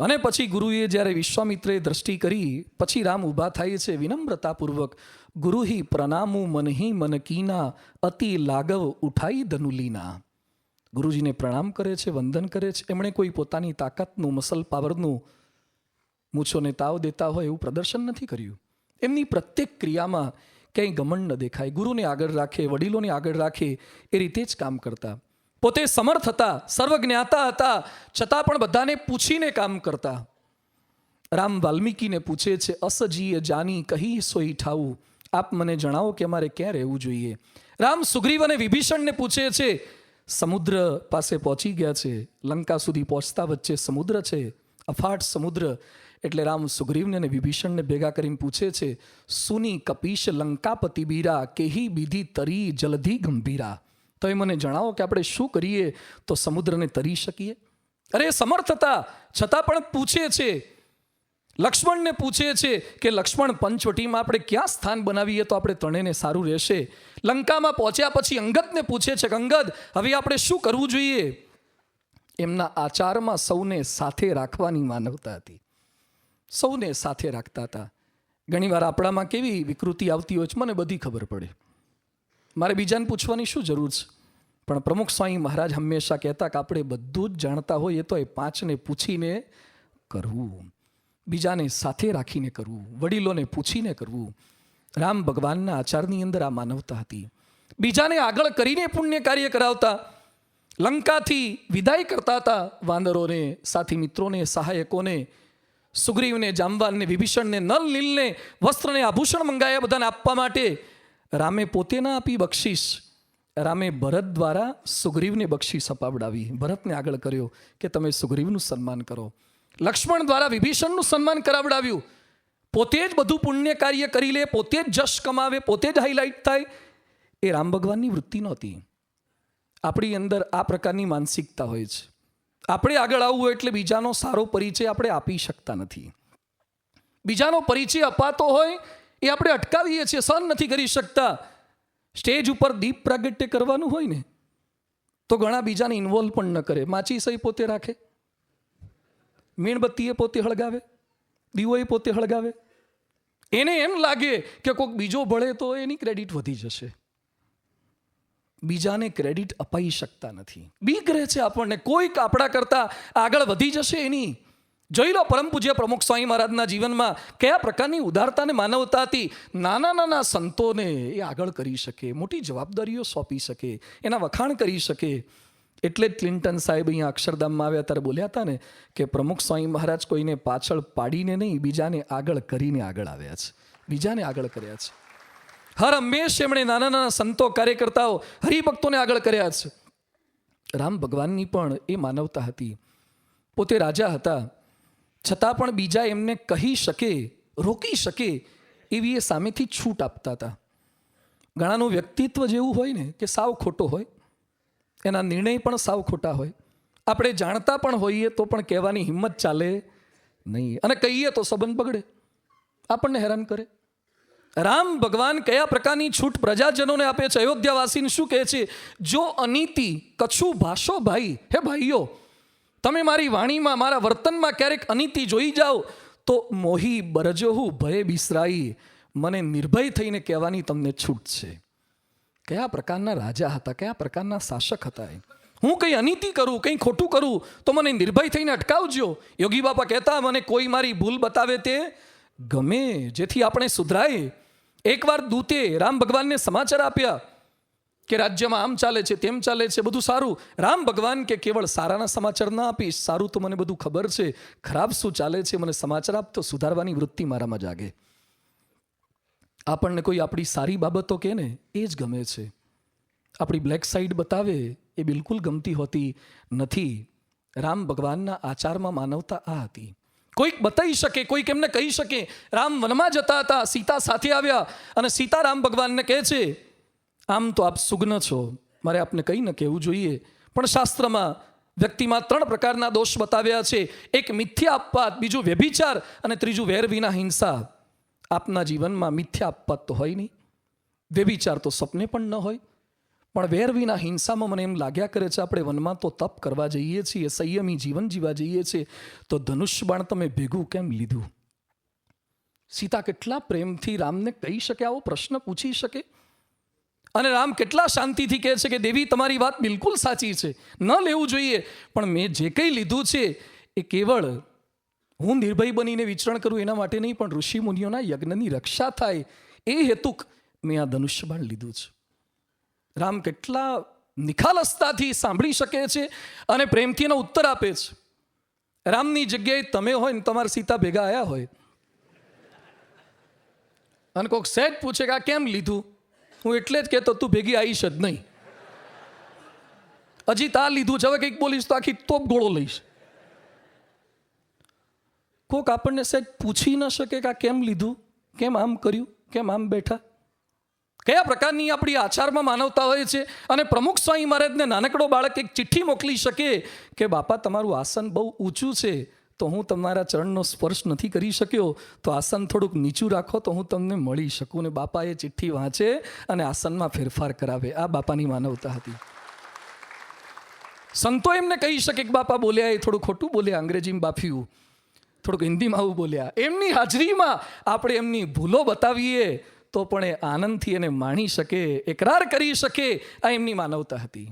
અને પછી ગુરુએ જ્યારે વિશ્વામિત્રે દ્રષ્ટિ કરી પછી રામ ઊભા થાય છે વિનમ્રતાપૂર્વક. ગુરુહિ પ્રણામુ મનહિ મન કીના, અતિ લાગવ ઉઠાઈ ધનુલીના. ગુરુજીને પ્રણામ કરે છે, વંદન કરે છે. એમણે કોઈ પોતાની તાકાતનું, મસલ પાવરનું, મૂછોને તાવ દેતા હોય એવું પ્રદર્શન નથી કર્યું. એમની પ્રત્યેક ક્રિયામાં ક્યાંય ઘમંડ ન દેખાય. ગુરુને આગળ રાખે, વડીલોને આગળ રાખે, એ રીતે જ કામ કરતા. પોતે સમર્થ હતા, સર્વજ્ઞાતા હતા, છતાં પણ બધાને પૂછીને કામ કરતા. રામ વાલ્મીકીને પૂછે છે, અસજીય જાની કહી સોઈ ઠાવું, આપ મને જણાવો કે અમારે ક્યાં રહેવું જોઈએ. રામ સુગ્રીવ અને વિભીષણને પૂછે છે, સમુદ્ર પાસે પહોંચી ગયા છે, લંકા સુધી પહોંચતા વચ્ચે સમુદ્ર છે, અફાટ સમુદ્ર. એટલે રામ સુગ્રીવને અને વિભીષણને ભેગા કરીને પૂછે છે, સુની કપીશ લંકાપતિ બીરા, કેહી બીધી તરી જલધી ગંભીરા. તો એ મને જણાવો કે આપણે શું કરીએ તો સમુદ્રને તરી શકીએ. અરે સમર્થ હતા, છતાં પણ પૂછે છે. લક્ષ્મણને પૂછે છે કે લક્ષ્મણ, પંચવટીમાં આપણે ક્યાં સ્થાન બનાવીએ તો આપણે ત્રણેયને સારું રહેશે. લંકામાં પહોંચ્યા પછી અંગદને પૂછે છે કે અંગદ, હવે આપણે શું કરવું જોઈએ. એમના આચારમાં સૌને સાથે રાખવાની માનવતા હતી, સૌને સાથે રાખતા હતા. ઘણીવાર આપણામાં કેવી વિકૃતિ આવતી હોય છે મને બધી ખબર પડે, મારે બીજાને પૂછવાની શું જરૂર છે. પણ પ્રમુખ સ્વામી મહારાજ હંમેશા કહેતા કે આપણે બધું જ જાણતા હોઈએ તો એ પાંચને પૂછીને કરવું, બીજાને સાથે રાખીને કરવું, વડીલોને પૂછીને કરવું. રામ ભગવાનના આચારની અંદર આ માનવતા હતી. બીજાને આગળ કરીને પુણ્ય કાર્ય કરાવતા. લંકાથી વિદાય કરતા હતા વાનરોને, સાથી મિત્રોને, સહાયકોને. સુગ્રીવને, જાંબવાનને, વિભીષણને, નલ, નીલને વસ્ત્રને, આભૂષણ મંગાયા બધાને આપવા માટે. રામે પોતે ના આપી બક્ષિસ, રામે ભરત દ્વારા સુગ્રીવને બક્ષિસ અપાવડાવી. ભરતને આગળ કર્યો કે તમે સુગ્રીવનું સન્માન કરો. લક્ષ્મણ દ્વારા વિભીષણનું સન્માન કરાવડાવ્યું. પોતે જ બધું પુણ્ય કાર્ય કરી લે, પોતે જ જશ કમાવે, પોતે જ હાઇલાઇટ થાય, એ રામ ભગવાનની વૃત્તિ નહોતી. આપણી અંદર આ પ્રકારની માનસિકતા હોય છે. આપણે આગળ આવવું હોય એટલે બીજાનો સારો પરિચય આપણે આપી શકતા નથી. બીજાનો પરિચય અપાતો હોય એ આપણે અટકાવીએ છીએ, સહન નથી કરી શકતા. સ્ટેજ ઉપર દીપ પ્રાગટ્ય કરવાનું હોય ને તો ઘણા બીજાને ઇન્વોલ્વ પણ ન કરે. માચીસ પોતે રાખે, મીણબત્તી એ પોતે હળગાવે, દીવો એ પોતે હળગાવે. એને એમ લાગે કે કોઈક બીજો ભળે તો એની ક્રેડિટ વધી જશે. બીજાને ક્રેડિટ અપાઈ શકતા નથી. બીક રહે છે આપણને, કોઈક આપણા કરતા આગળ વધી જશે એની. જોઈ લો પરમ પૂજ્ય પ્રમુખ સ્વામી મહારાજના જીવનમાં કયા પ્રકારની ઉદારતા અને માનવતા હતી. નાના નાના સંતોને એ આગળ કરી શકે, મોટી જવાબદારીઓ સોંપી શકે, એના વખાણ કરી શકે. એટલે જ ક્લિન્ટન સાહેબ અહીંયા અક્ષરધામમાં આવ્યા ત્યારે બોલ્યા હતા ને કે પ્રમુખ સ્વામી મહારાજ કોઈને પાછળ પાડીને નહીં, બીજાને આગળ કરીને આગળ આવ્યા છે, બીજાને આગળ કર્યા છે. હર હંમેશ એમણે નાના નાના સંતો, કાર્યકર્તાઓ, હરિભક્તોને આગળ કર્યા છે. રામ ભગવાનની પણ એ માનવતા હતી. પોતે રાજા હતા છતાં પણ બીજા એમને કહી શકે, રોકી શકે એવી એ સામેથી છૂટ આપતા હતા. ઘણાનું વ્યક્તિત્વ જેવું હોય ને કે સાવ ખોટો હોય, એના નિર્ણય પણ સાવ ખોટા હોય. આપણે જાણતા પણ હોઈએ તો પણ કહેવાની હિંમત ચાલે નહીં, અને કહીએ તો સંબંધ બગડે, આપણને હેરાન કરે. રામ ભગવાન કયા પ્રકારની છૂટ પ્રજાજનોને આપે છે. અયોધ્યાવાસીને શું કહે છે? જો અનીતિ કછું ભાષો ભાઈ, હે ભાઈઓ, તમે મારી વાણીમાં, મારા વર્તનમાં ક્યારેક અનીતિ જોઈ જાઓ તો મોહી બરજોહું ભય બિસરાઈ, મને નિર્ભય થઈને કહેવાની તમને છૂટ છે. કયા પ્રકારના રાજા હતા, કયા પ્રકારના શાસક હતા. હું કંઈ અનીતિ કરું, કંઈ ખોટું કરું તો મને નિર્ભય થઈને અટકાવજો. યોગી બાપા કહેતા, મને કોઈ મારી ભૂલ બતાવે તે ગમે, જેથી આપણે સુધરાય. એકવાર દૂતે રામ ભગવાનને સમાચાર આપ્યા કે રાજ્યમાં આમ ચાલે છે, તેમ ચાલે છે, બધું સારું. રામ ભગવાન કે કેવળ સારાના સમાચાર ના આપીશ, સારું તો મને બધું ખબર છે, ખરાબ શું ચાલે છે મને સમાચાર આપ તો સુધારવાની વૃત્તિ મારામાં જાગે. આપણને કોઈ આપણી સારી બાબતો કહે ને એ જ ગમે છે, આપણી બ્લેક સાઈડ બતાવે એ બિલકુલ ગમતી હોતી નથી. રામ ભગવાનના આચારમાં માનવતા આ હતી. કોઈક બતાવી શકે, કોઈક એમને કહી શકે. રામ વનમાં જતા હતા, સીતા સાથે આવ્યા અને સીતા રામ ભગવાનને કહે છે, આમ તો આપ સુગ્ન છો, મારે આપને કંઈ ન કહેવું જોઈએ, પણ શાસ્ત્રમાં વ્યક્તિમાં 3 પ્રકારના દોષ બતાવ્યા છે. એક મિથ્યા આપવાત, બીજું વ્યભિચાર અને ત્રીજું વેર વિના હિંસા. આપના જીવનમાં મિથ્યા આપવાત તો હોય નહીં, વ્યભિચાર તો સપને પણ ન હોય, પણ વેર વિના હિંસામાં મને એમ લાગ્યા કરે છે આપણે વનમાં તો તપ કરવા જઈએ છીએ, સંયમી જીવન જીવા જઈએ છીએ, તો ધનુષ બાણ તમે ભેગું કેમ લીધું? સીતા કેટલા પ્રેમથી રામને કહી શકે, આવો પ્રશ્ન પૂછી શકે. અને રામ કેટલા શાંતિથી કહે છે કે દેવી તમારી વાત બિલકુલ સાચી છે, ન લેવું જોઈએ, પણ મેં જે કંઈ લીધું છે એ કેવળ હું નિર્ભય બનીને વિચરણ કરું એના માટે નહીં, પણ ઋષિ મુનિઓના યજ્ઞની રક્ષા થાય એ હેતુક મેં આ ધનુષ્ય બાણ લીધું છે. રામ કેટલા નિખાલસતાથી સાંભળી શકે છે અને પ્રેમથી એનો ઉત્તર આપે છે. રામની જગ્યાએ તમે હોય ને તમારા સીતા ભેગા આવ્યા હોય અને કોઈક સહેજ પૂછે કે આ કેમ લીધું, હું એટલે જ કહેતો તું ભેગી આવીશ જ નહીં, હજી તા લીધું છે, હવે કંઈક બોલીશ તો આખી તોપ ગોળો લઈશ. કોક આપણને સહેજ પૂછી ન શકે કે આ કેમ લીધું, કેમ આમ કર્યું, કેમ આમ બેઠા. કયા પ્રકારની આપણી આચારમાં માનવતા હોય છે. અને પ્રમુખ સ્વામી મહારાજને નાનકડો બાળક એક ચિઠ્ઠી મોકલી શકે કે બાપા તમારું આસન બહુ ઊંચું છે તો હું તમારા ચરણનો સ્પર્શ નથી કરી શક્યો, તો આસન થોડુંક નીચું રાખો તો હું તમને મળી શકું. ને બાપા એ ચિઠ્ઠી વાંચે અને આસનમાં ફેરફાર કરાવે. આ બાપાની માનવતા હતી. સંતો એમને કહી શકે કે બાપા બોલ્યા એ થોડું ખોટું બોલ્યા, અંગ્રેજીમાં બાફ્યું, થોડુંક હિન્દીમાં આવું બોલ્યા. એમની હાજરીમાં આપણે એમની ભૂલો બતાવીએ તો પણ એ આનંદથી એને માણી શકે, એકરાર કરી શકે. આ એમની માનવતા હતી.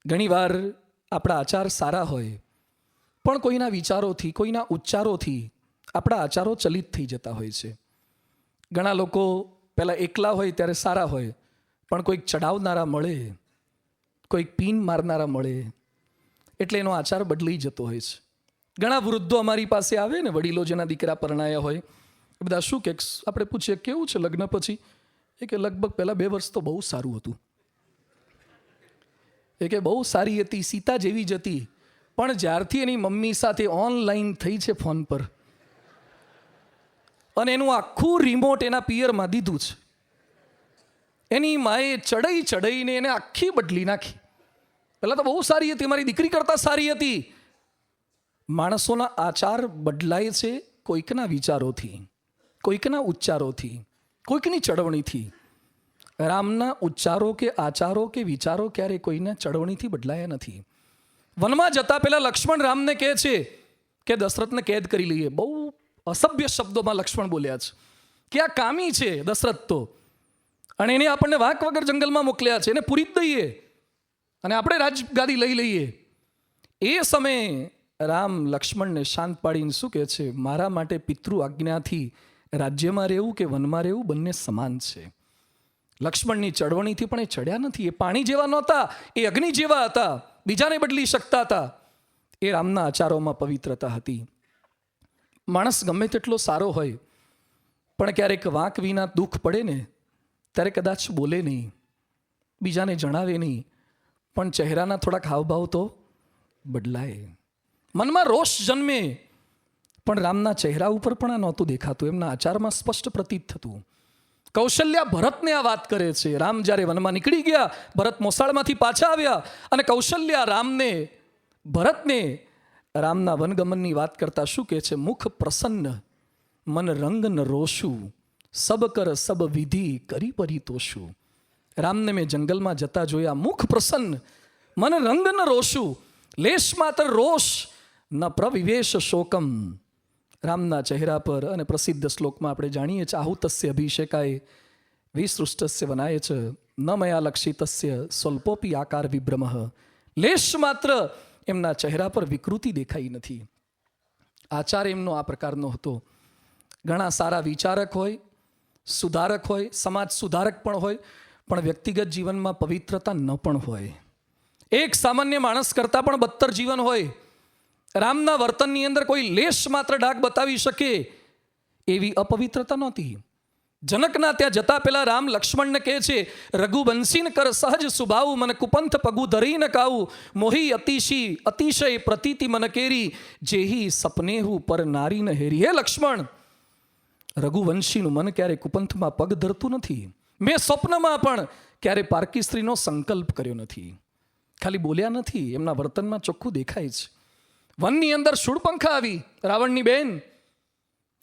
ઘણીવાર આપણા આચાર સારા હોય પણ કોઈના વિચારોથી, કોઈના ઉચ્ચારોથી આપણા આચારો ચલિત થઈ જતા હોય છે. ઘણા લોકો પહેલાં એકલા હોય ત્યારે સારા હોય, પણ કોઈક ચડાવનારા મળે, કોઈક પીન મારનારા મળે એટલે એનો આચાર બદલાઈ જતો હોય છે. ઘણા વૃદ્ધો અમારી પાસે આવે ને, વડીલો જેના દીકરા પરણાયા હોય, એ બધા શું કે આપણે પૂછીએ કેવું છે લગ્ન પછી, એ કે લગભગ પહેલાં 2 વર્ષ તો બહુ સારું હતું, એ કે બહુ સારી હતી, સીતા જેવી જ હતી, પણ જ્યારથી એની મમ્મી સાથે ઓનલાઈન થઈ છે ફોન પર અને એનું આખું રિમોટ એના પિયરમાં દીધું છે, એની માએ ચડાઈને એને આખી બદલી નાખી. પહેલાં તો બહુ સારી હતી, મારી દીકરી કરતાં સારી હતી. માણસોના આચાર બદલાય છે કોઈકના વિચારોથી, કોઈકના ઉચ્ચારોથી, કોઈકની ચળવણીથી. રામના ઉચ્ચારો કે આચારો કે વિચારો ક્યારેય કોઈના ચળવણીથી બદલાયા નથી. વનમાં જતા પહેલા લક્ષ્મણ રામને કહે છે કે દશરથને કેદ કરી લઈએ. બહુ અસભ્ય શબ્દોમાં લક્ષ્મણ બોલ્યા છે કે આ કામી છે દશરથ તો, અને એને આપણને વાંક વગર જંગલમાં મોકલ્યા છે, એને પૂરી જ દઈએ અને આપણે રાજગાદી લઈ લઈએ. એ સમયે રામ લક્ષ્મણને શાંત પાડીને શું કહે છે, મારા માટે પિતૃ આજ્ઞાથી રાજ્યમાં રહેવું કે વનમાં રહેવું બંને સમાન છે. લક્ષ્મણની ચળવણીથી પણ એ ચડ્યા નથી. એ પાણી જેવા નહોતા, એ અગ્નિ જેવા હતા, બીજાને બદલી શકતા હતા. એ રામના આચારોમાં પવિત્રતા હતી. માણસ ગમે તેટલો સારો હોય પણ ક્યારેક વાંક વિના દુઃખ પડે ને ત્યારે કદાચ બોલે નહીં, બીજાને જણાવે નહીં, પણ ચહેરાના થોડાક હાવભાવ તો બદલાય. મનમાં રોષ જન્મે, પણ રામના ચહેરા ઉપર પણ આ નહોતું દેખાતું, એમના આચારમાં સ્પષ્ટ પ્રતીત થતું. કૌશલ્યા ભરતને આ વાત કરે છે. રામ જ્યારે વનમાં નીકળી ગયા, ભરત મોસાળમાંથી પાછા આવ્યા અને કૌશલ્યા ભરતને રામના વનગમનની વાત કરતા શું કહે છે, મુખ પ્રસન્ન મન રંગ ન રોશું, સબ કર સબ વિધિ કરી પરિતોષું. રામને મેં જંગલમાં જતા જોયા, મુખ પ્રસન્ન મન રંગ ન રોશું, લેશ માત્ર રોષ ન પ્રવિવેશ શોકમ. રામના ચહેરા પર, અને પ્રસિદ્ધ શ્લોકમાં આપણે જાણીએ છીએ, આહુતસ્ય અભિષેકાય વિસૃષ્ટસ્ય વનાય છે ન મયા લક્ષિતસ્ય સ્વલ્પોપી આકાર વિભ્રમઃ. લેશ માત્ર એમના ચહેરા પર વિકૃતિ દેખાઈ નથી. આચાર એમનો આ પ્રકારનો હતો. ઘણા સારા વિચારક હોય, સુધારક હોય, સમાજ સુધારક પણ હોય, પણ વ્યક્તિગત જીવનમાં પવિત્રતા ન પણ હોય. એક સામાન્ય માણસ કરતાં પણ બદતર જીવન હોય. રામના વર્તનની અંદર કોઈ લેશ માત્ર ડાઘ બતાવી શકે એવી અપવિત્રતા નહોતી. જનકના ત્યાં જતા પહેલા રામ લક્ષ્મણને કહે છે, રઘુવંશીન કર સહજ સુભાવ, મન કુપંથ પગુ ધરી ન કાવું, મોહી અતિશય પ્રતીતિ મન કેરી, જેહી સપનેહુ પર નારી ન હેરી. હે લક્ષ્મણ, રઘુવંશીનું મન ક્યારે કુપંથમાં પગ ધરતું નથી. મેં સ્વપ્નમાં પણ ક્યારે પારકી સ્ત્રીનો સંકલ્પ કર્યો નથી. ખાલી બોલ્યા નથી, એમના વર્તનમાં ચોખ્ખું દેખાય છે. વનની અંદર શૂળપંખા આવી, રાવણની બેન,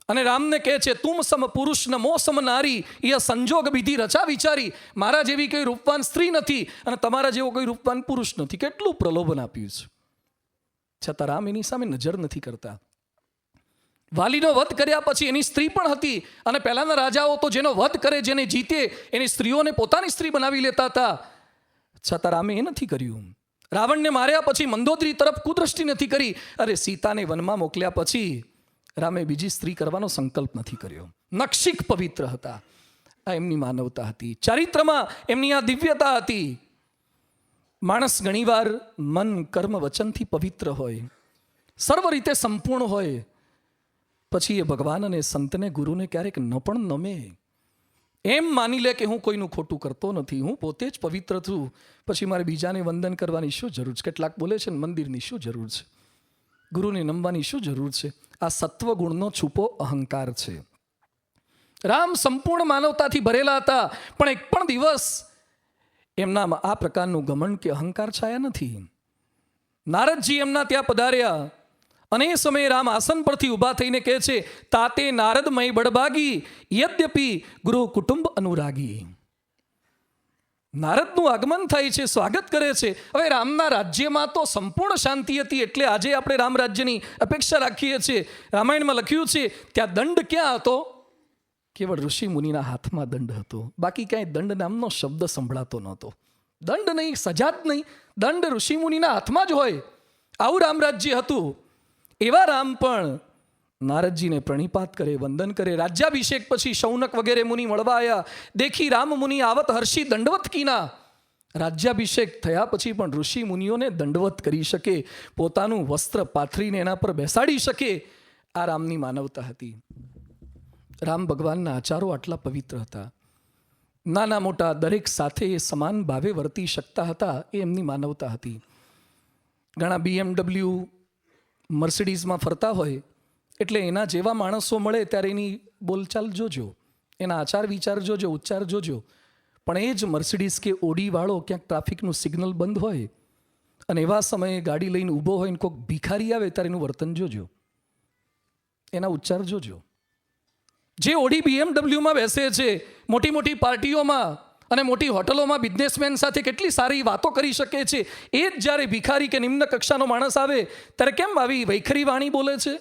અને રામને કહે છે, તુમ સમ પુરુષ ન મો સમ નારી, એ સંજોગ વિધિ રચા વિચારી. મારા જેવી કોઈ રૂપવાન સ્ત્રી નથી અને તમારા જેવો કોઈ રૂપવાન પુરુષ નથી. કેટલું પ્રલોભન આપ્યું છે, છતાં રામ એની સામે નજર નથી કરતા. વાલીનો વધ કર્યા પછી એની સ્ત્રી પણ હતી, અને પહેલાના રાજાઓ તો જેનો વધ કરે, જેને જીતે, એની સ્ત્રીઓને પોતાની સ્ત્રી બનાવી લેતા હતા, છતાં રામે એ નથી કર્યું. રાવણને માર્યા પછી મંદોદરી તરફ કુદ્રષ્ટિ નથી કરી. અરે સીતાને વનમાં મોકલ્યા પછી રામે બીજી સ્ત્રી કરવાનો સંકલ્પ નથી કર્યો. નક્ષિક પવિત્ર હતા. આ એમની માનવતા હતી. ચારિત્રમાં એમની આ દિવ્યતા હતી. માણસ ઘણીવાર મન કર્મ વચનથી પવિત્ર હોય, સર્વ રીતે સંપૂર્ણ હોય, પછી એ ભગવાન અને સંતને ગુરુને ક્યારેક ન પણ નમે. એમ માની લે કે હું કોઈનું ખોટું કરતો નથી, હું પોતે જ પવિત્ર છું, પછી મારે બીજાને વંદન કરવાની શું જરૂર છે? કેટલાક બોલે છે મંદિરની શું જરૂર છે, ગુરુને નમવાની શું જરૂર છે? આ સત્વગુણનો છુપો અહંકાર છે. રામ સંપૂર્ણ માનવતાથી ભરેલા હતા, પણ એક પણ દિવસ એમનામાં આ પ્રકારનું ઘમંડ કે અહંકાર છાયા નથી. નારદજી એમના ત્યાં પધાર્યા અને એ સમયે રામ આસન પરથી ઊભા થઈને કહે છે, તાતે નારદમય બડભાગી, યદ્યપી ગૃહ કુટુંબ અનુરાગી. નારદનું આગમન થાય છે, સ્વાગત કરે છે. હવે રામના રાજ્યમાં તો સંપૂર્ણ શાંતિ હતી, એટલે આજે આપણે રામ રાજ્યની અપેક્ષા રાખીએ છીએ. રામાયણમાં લખ્યું છે, ત્યાં દંડ ક્યાં હતો? કેવળ ઋષિ મુનિના હાથમાં દંડ હતો, બાકી ક્યાંય દંડ નામનો શબ્દ સંભળાતો નહોતો. દંડ નહીં, સજા જ નહીં, દંડ ઋષિ મુનિના હાથમાં જ હોય. આવું રામ રાજ્ય હતું. એવા રામ પણ નારદજીને પ્રણિપાત કરે, વંદન કરે. રાજ્યાભિષેક પછી શૌનક વગેરે મુનિ મળવા આવ્યા. દેખી રામ મુનિ આવત હર્ષી દંડવત કીના. રાજ્યાભિષેક થયા પછી પણ ઋષિ મુનિઓને દંડવત કરી શકે, પોતાનું વસ્ત્ર પાથરીને એના પર બેસાડી શકે, આ રામની માનવતા હતી. રામ ભગવાનના આચારો આટલા પવિત્ર હતા. નાના મોટા દરેક સાથે એ સમાન ભાવે વર્તી શકતા હતા, એ એમની માનવતા હતી. ઘણા BMW મર્સિડીઝમાં ફરતા હોય એટલે એના જેવા માણસો મળે ત્યારે એની બોલચાલ જોજો, એના આચાર વિચાર જોજો, ઉચ્ચાર જોજો. પણ એ જ મર્સિડીઝ કે ઓડીવાળો ક્યાંક ટ્રાફિકનું સિગ્નલ બંધ હોય અને એવા સમયે ગાડી લઈને ઊભો હોય ને કોઈક ભિખારી આવે ત્યારે એનું વર્તન જોજો, એના ઉચ્ચાર જોજો. જે ઓડી BMWમાં બેસે છે, મોટી મોટી પાર્ટીઓમાં અને મોટી હોટલોમાં બિઝનેસમેન સાથે કેટલી સારી વાતો કરી શકે છે, એ જ જ્યારે ભિખારી કે નિમ્ન કક્ષાનો માણસ આવે ત્યારે કેમ આવી વૈખરી વાણી બોલે છે?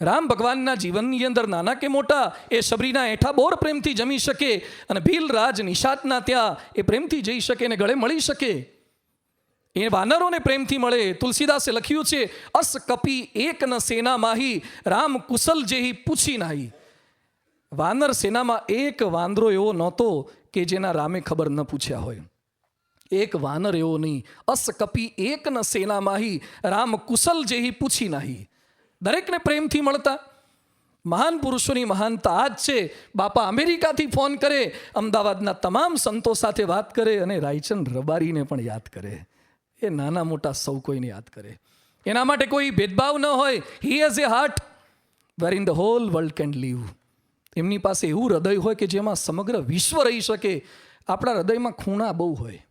રામ ભગવાનના જીવનની અંદર નાના કે મોટા એ શબરીના એઠા બોર પ્રેમથી જમી શકે અને ભીલ રાજ નિષાદના ત્યાં એ પ્રેમથી જઈ શકે ને ગળે મળી શકે. એ વાનરોને પ્રેમથી મળે. તુલસીદાસે લખ્યું છે, અસ કપી એક ન સેના માહી, રામ કુશલ જેહી પૂછી નાહી. વાનર સેનામાં એક વાંદરો એવો નહોતો કે જેના રામે ખબર ન પૂછ્યા હોય. એક વાનર એવો નહીં. અસ કપી એક ન સેના માહી, રામ કુશલ જેહી પૂછી નાહી. દરેકને પ્રેમથી મળતા. મહાન પુરુષોની મહાનતા આ જ છે. બાપા અમેરિકાથી ફોન કરે, અમદાવાદના તમામ સંતો સાથે વાત કરે અને રાયચંદ રબારીને પણ યાદ કરે. એ નાના મોટા સૌ કોઈને યાદ કરે. એના માટે કોઈ ભેદભાવ ન હોય. He has a heart where in the whole world can live. એમની પાસે એવું હૃદય હોય કે જેમાં સમગ્ર વિશ્વ રહી શકે. આપણા હૃદયમાં ખૂણા બહુ હોય.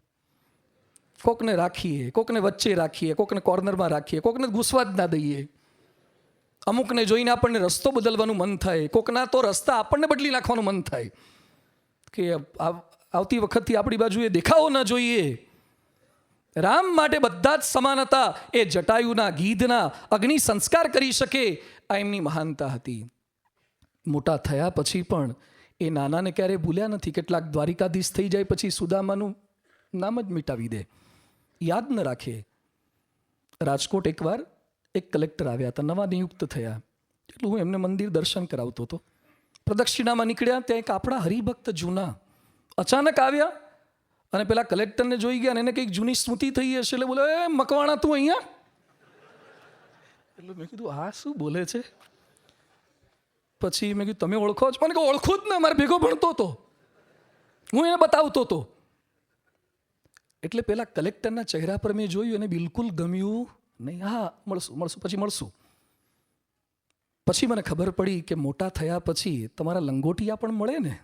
કોકને રાખીએ, કોકને વચ્ચે રાખીએ, કોકને કોર્નરમાં રાખીએ, કોકને ઘૂસવા જ ના દઈએ. અમુકને જોઈને આપણને રસ્તો બદલવાનું મન થાય, કોકના તો રસ્તા આપણને બદલી નાખવાનું મન થાય કે આવતી વખતથી આપણી બાજુએ દેખાવો ન જોઈએ. રામ માટે બધા જ સમાન હતા. એ જટાયુના ગીધના અગ્નિ સંસ્કાર કરી શકે, આ એમની મહાનતા હતી. મોટા થયા પછી પણ એ નાનાને ક્યારેય ભૂલ્યા નથી. કેટલાક દ્વારિકાધીશ થઈ જાય પછી સુદામાનું નામ જ મિટાવી દે, યાદ ન રાખે. રાજકોટ એકવાર એક કલેક્ટર આવ્યા હતા, નવા નિયુક્ત થયા. એટલે હું એમને મંદિર દર્શન કરાવતો હતો. પ્રદક્ષિણામાં નીકળ્યા, ત્યાં એક આપણા હરિભક્ત જૂના અચાનક આવ્યા અને પેલા કલેક્ટરને જોઈ ગયા અને એને કંઈક જૂની સ્મૃતિ થઈ હશે. એટલે બોલે, એ મકવાણા તું અહીંયા? એટલે મેં કીધું આ શું બોલે છે? પછી મેં કીધું તમે ઓળખો છો? મને કહું ઓળખું જ ને, મારે ભેગો ભણતો હતો, હું એને બતાવતો હતો. એટલે પેલા કલેક્ટરના ચહેરા પર મેં જોયું અને બિલકુલ ગમ્યું નહીં. હા મળશું. પછી મને ખબર પડી કે મોટા થયા પછી તમારા લંગોટિયા પણ મળે ને,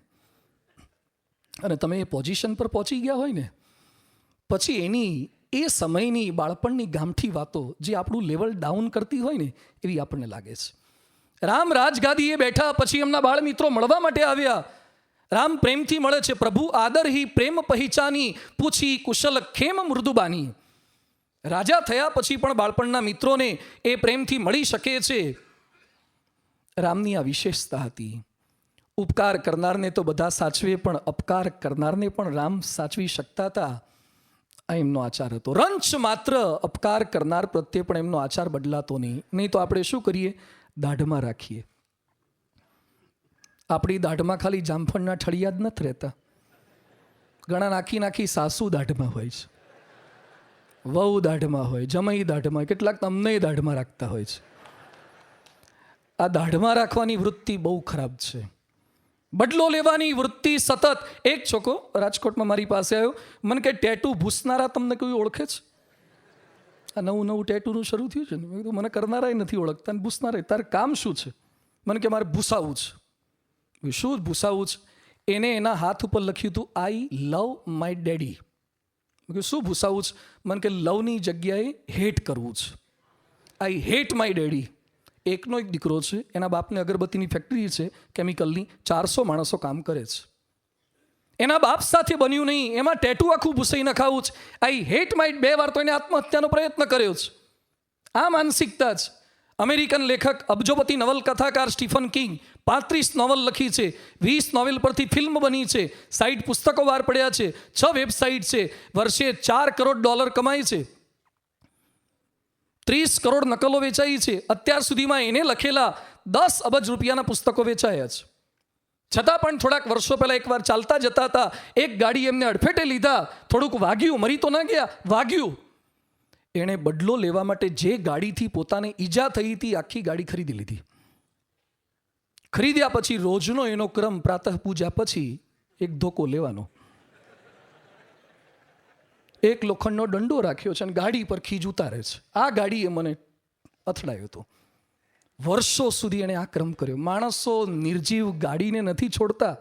અને તમે એ પોઝિશન પર પહોંચી ગયા હોય ને, પછી એની એ સમયની બાળપણની ગામઠી વાતો જે આપણું લેવલ ડાઉન કરતી હોય ને, એવી આપણને લાગે છે. રામ રાજગાદીએ બેઠા પછી એમના બાળ મિત્રો મળવા માટે આવ્યા. રામ પ્રેમથી મળે છે. પ્રભુ આદર હી પ્રેમ પહેચાની, પૂછી કુશલ ખેમ મૃદુબાની. રાજા થયા પછી પણ બાળપણના મિત્રોને એ પ્રેમથી મળી શકે છે. રામની આ વિશેષતા હતી. ઉપકાર કરનારને તો બધા સાચવે, પણ અપકાર કરનારને પણ રામ સાચવી શકતા હતા. આ એમનો આચાર હતો. રંચ માત્ર અપકાર કરનાર પ્રત્યે પણ એમનો આચાર બદલાતો નહીં તો આપણે શું કરીએ? દાઢમાં રાખીએ. આપણી દાઢમાં ખાલી જામફળના ઠળિયા જ નથી રહેતા. ઘણા નાખી સાસુ દાઢમાં હોય છે, વહુ દાઢમાં હોય, જમાઈ દાઢમાં, કેટલાક તમને દાઢમાં રાખતા હોય છે. આ દાઢમાં રાખવાની વૃત્તિ બહુ ખરાબ છે. બદલો લેવાની વૃત્તિ સતત. એક છોકરો રાજકોટમાં મારી પાસે આવ્યો, મને કે ટેટુ ભૂસનારા તમને કોઈ ઓળખે છે? આ નવું ટેટુનું શરૂ થયું છે ને. મેં કીધું મને કરનારાય નથી ઓળખતા ને ભૂસનારાય. તારે કામ શું છે? મને કે મારે ભૂસાવું છે. શું ભૂસાવું છે? એને એના હાથ ઉપર લખ્યું હતું, આઈ લવ માય ડેડી. શું ભૂસાવું છે? મને કે લવની જગ્યાએ હેટ કરવું છે. I hate my daddy. એકનો એક દીકરો છે, એના બાપને અગરબત્તીની ફેક્ટરી છે કેમિકલની, 400 માણસો કામ કરે છે. એના બાપ સાથે બન્યું નહીં, એમાં ટેટુ આખું ભૂસાઈ નખાવું છે. I hate my. 2 વાર તો એને આત્મહત્યાનો પ્રયત્ન કર્યો છે. આ માનસિકતા છે. અમેરિકન લેખક અબજોપતિ નવલકથાકાર સ્ટીફન કિંગ 35 નોવલ લખી છે, 20 નોવેલ પરથી ફિલ્મ બની છે, 60 પુસ્તકો બહાર પડ્યા છે, 6 વેબસાઇટ છે, વર્ષે $4 કરોડ કમાય છે, 30 કરોડ નકલો વેચાઈ છે. અત્યાર સુધીમાં એને લખેલા 10 અબજ રૂપિયાના પુસ્તકો વેચાયા છે. છતાં પણ થોડાક વર્ષો પહેલાં એકવાર ચાલતા જતા હતા, એક ગાડી એમને અડફેટે લીધા, થોડુંક વાગ્યું, મરી તો ના ગયા, વાગ્યું. એણે બદલો લેવા માટે જે ગાડીથી પોતાને ઈજા થઈ હતી આખી ગાડી ખરીદી લીધી. ખરીદ્યા પછી રોજનો એનો ક્રમ પ્રાતઃ પૂજા પછી એક ધોકો લેવાનો, એક લોખંડનો દંડો રાખ્યો છે અને ગાડી પર ખીજ ઉતારે છે. આ ગાડીએ મને અથડાયો હતો. વર્ષો સુધી એણે આ ક્રમ કર્યો. માણસો નિર્જીવ ગાડીને નથી છોડતા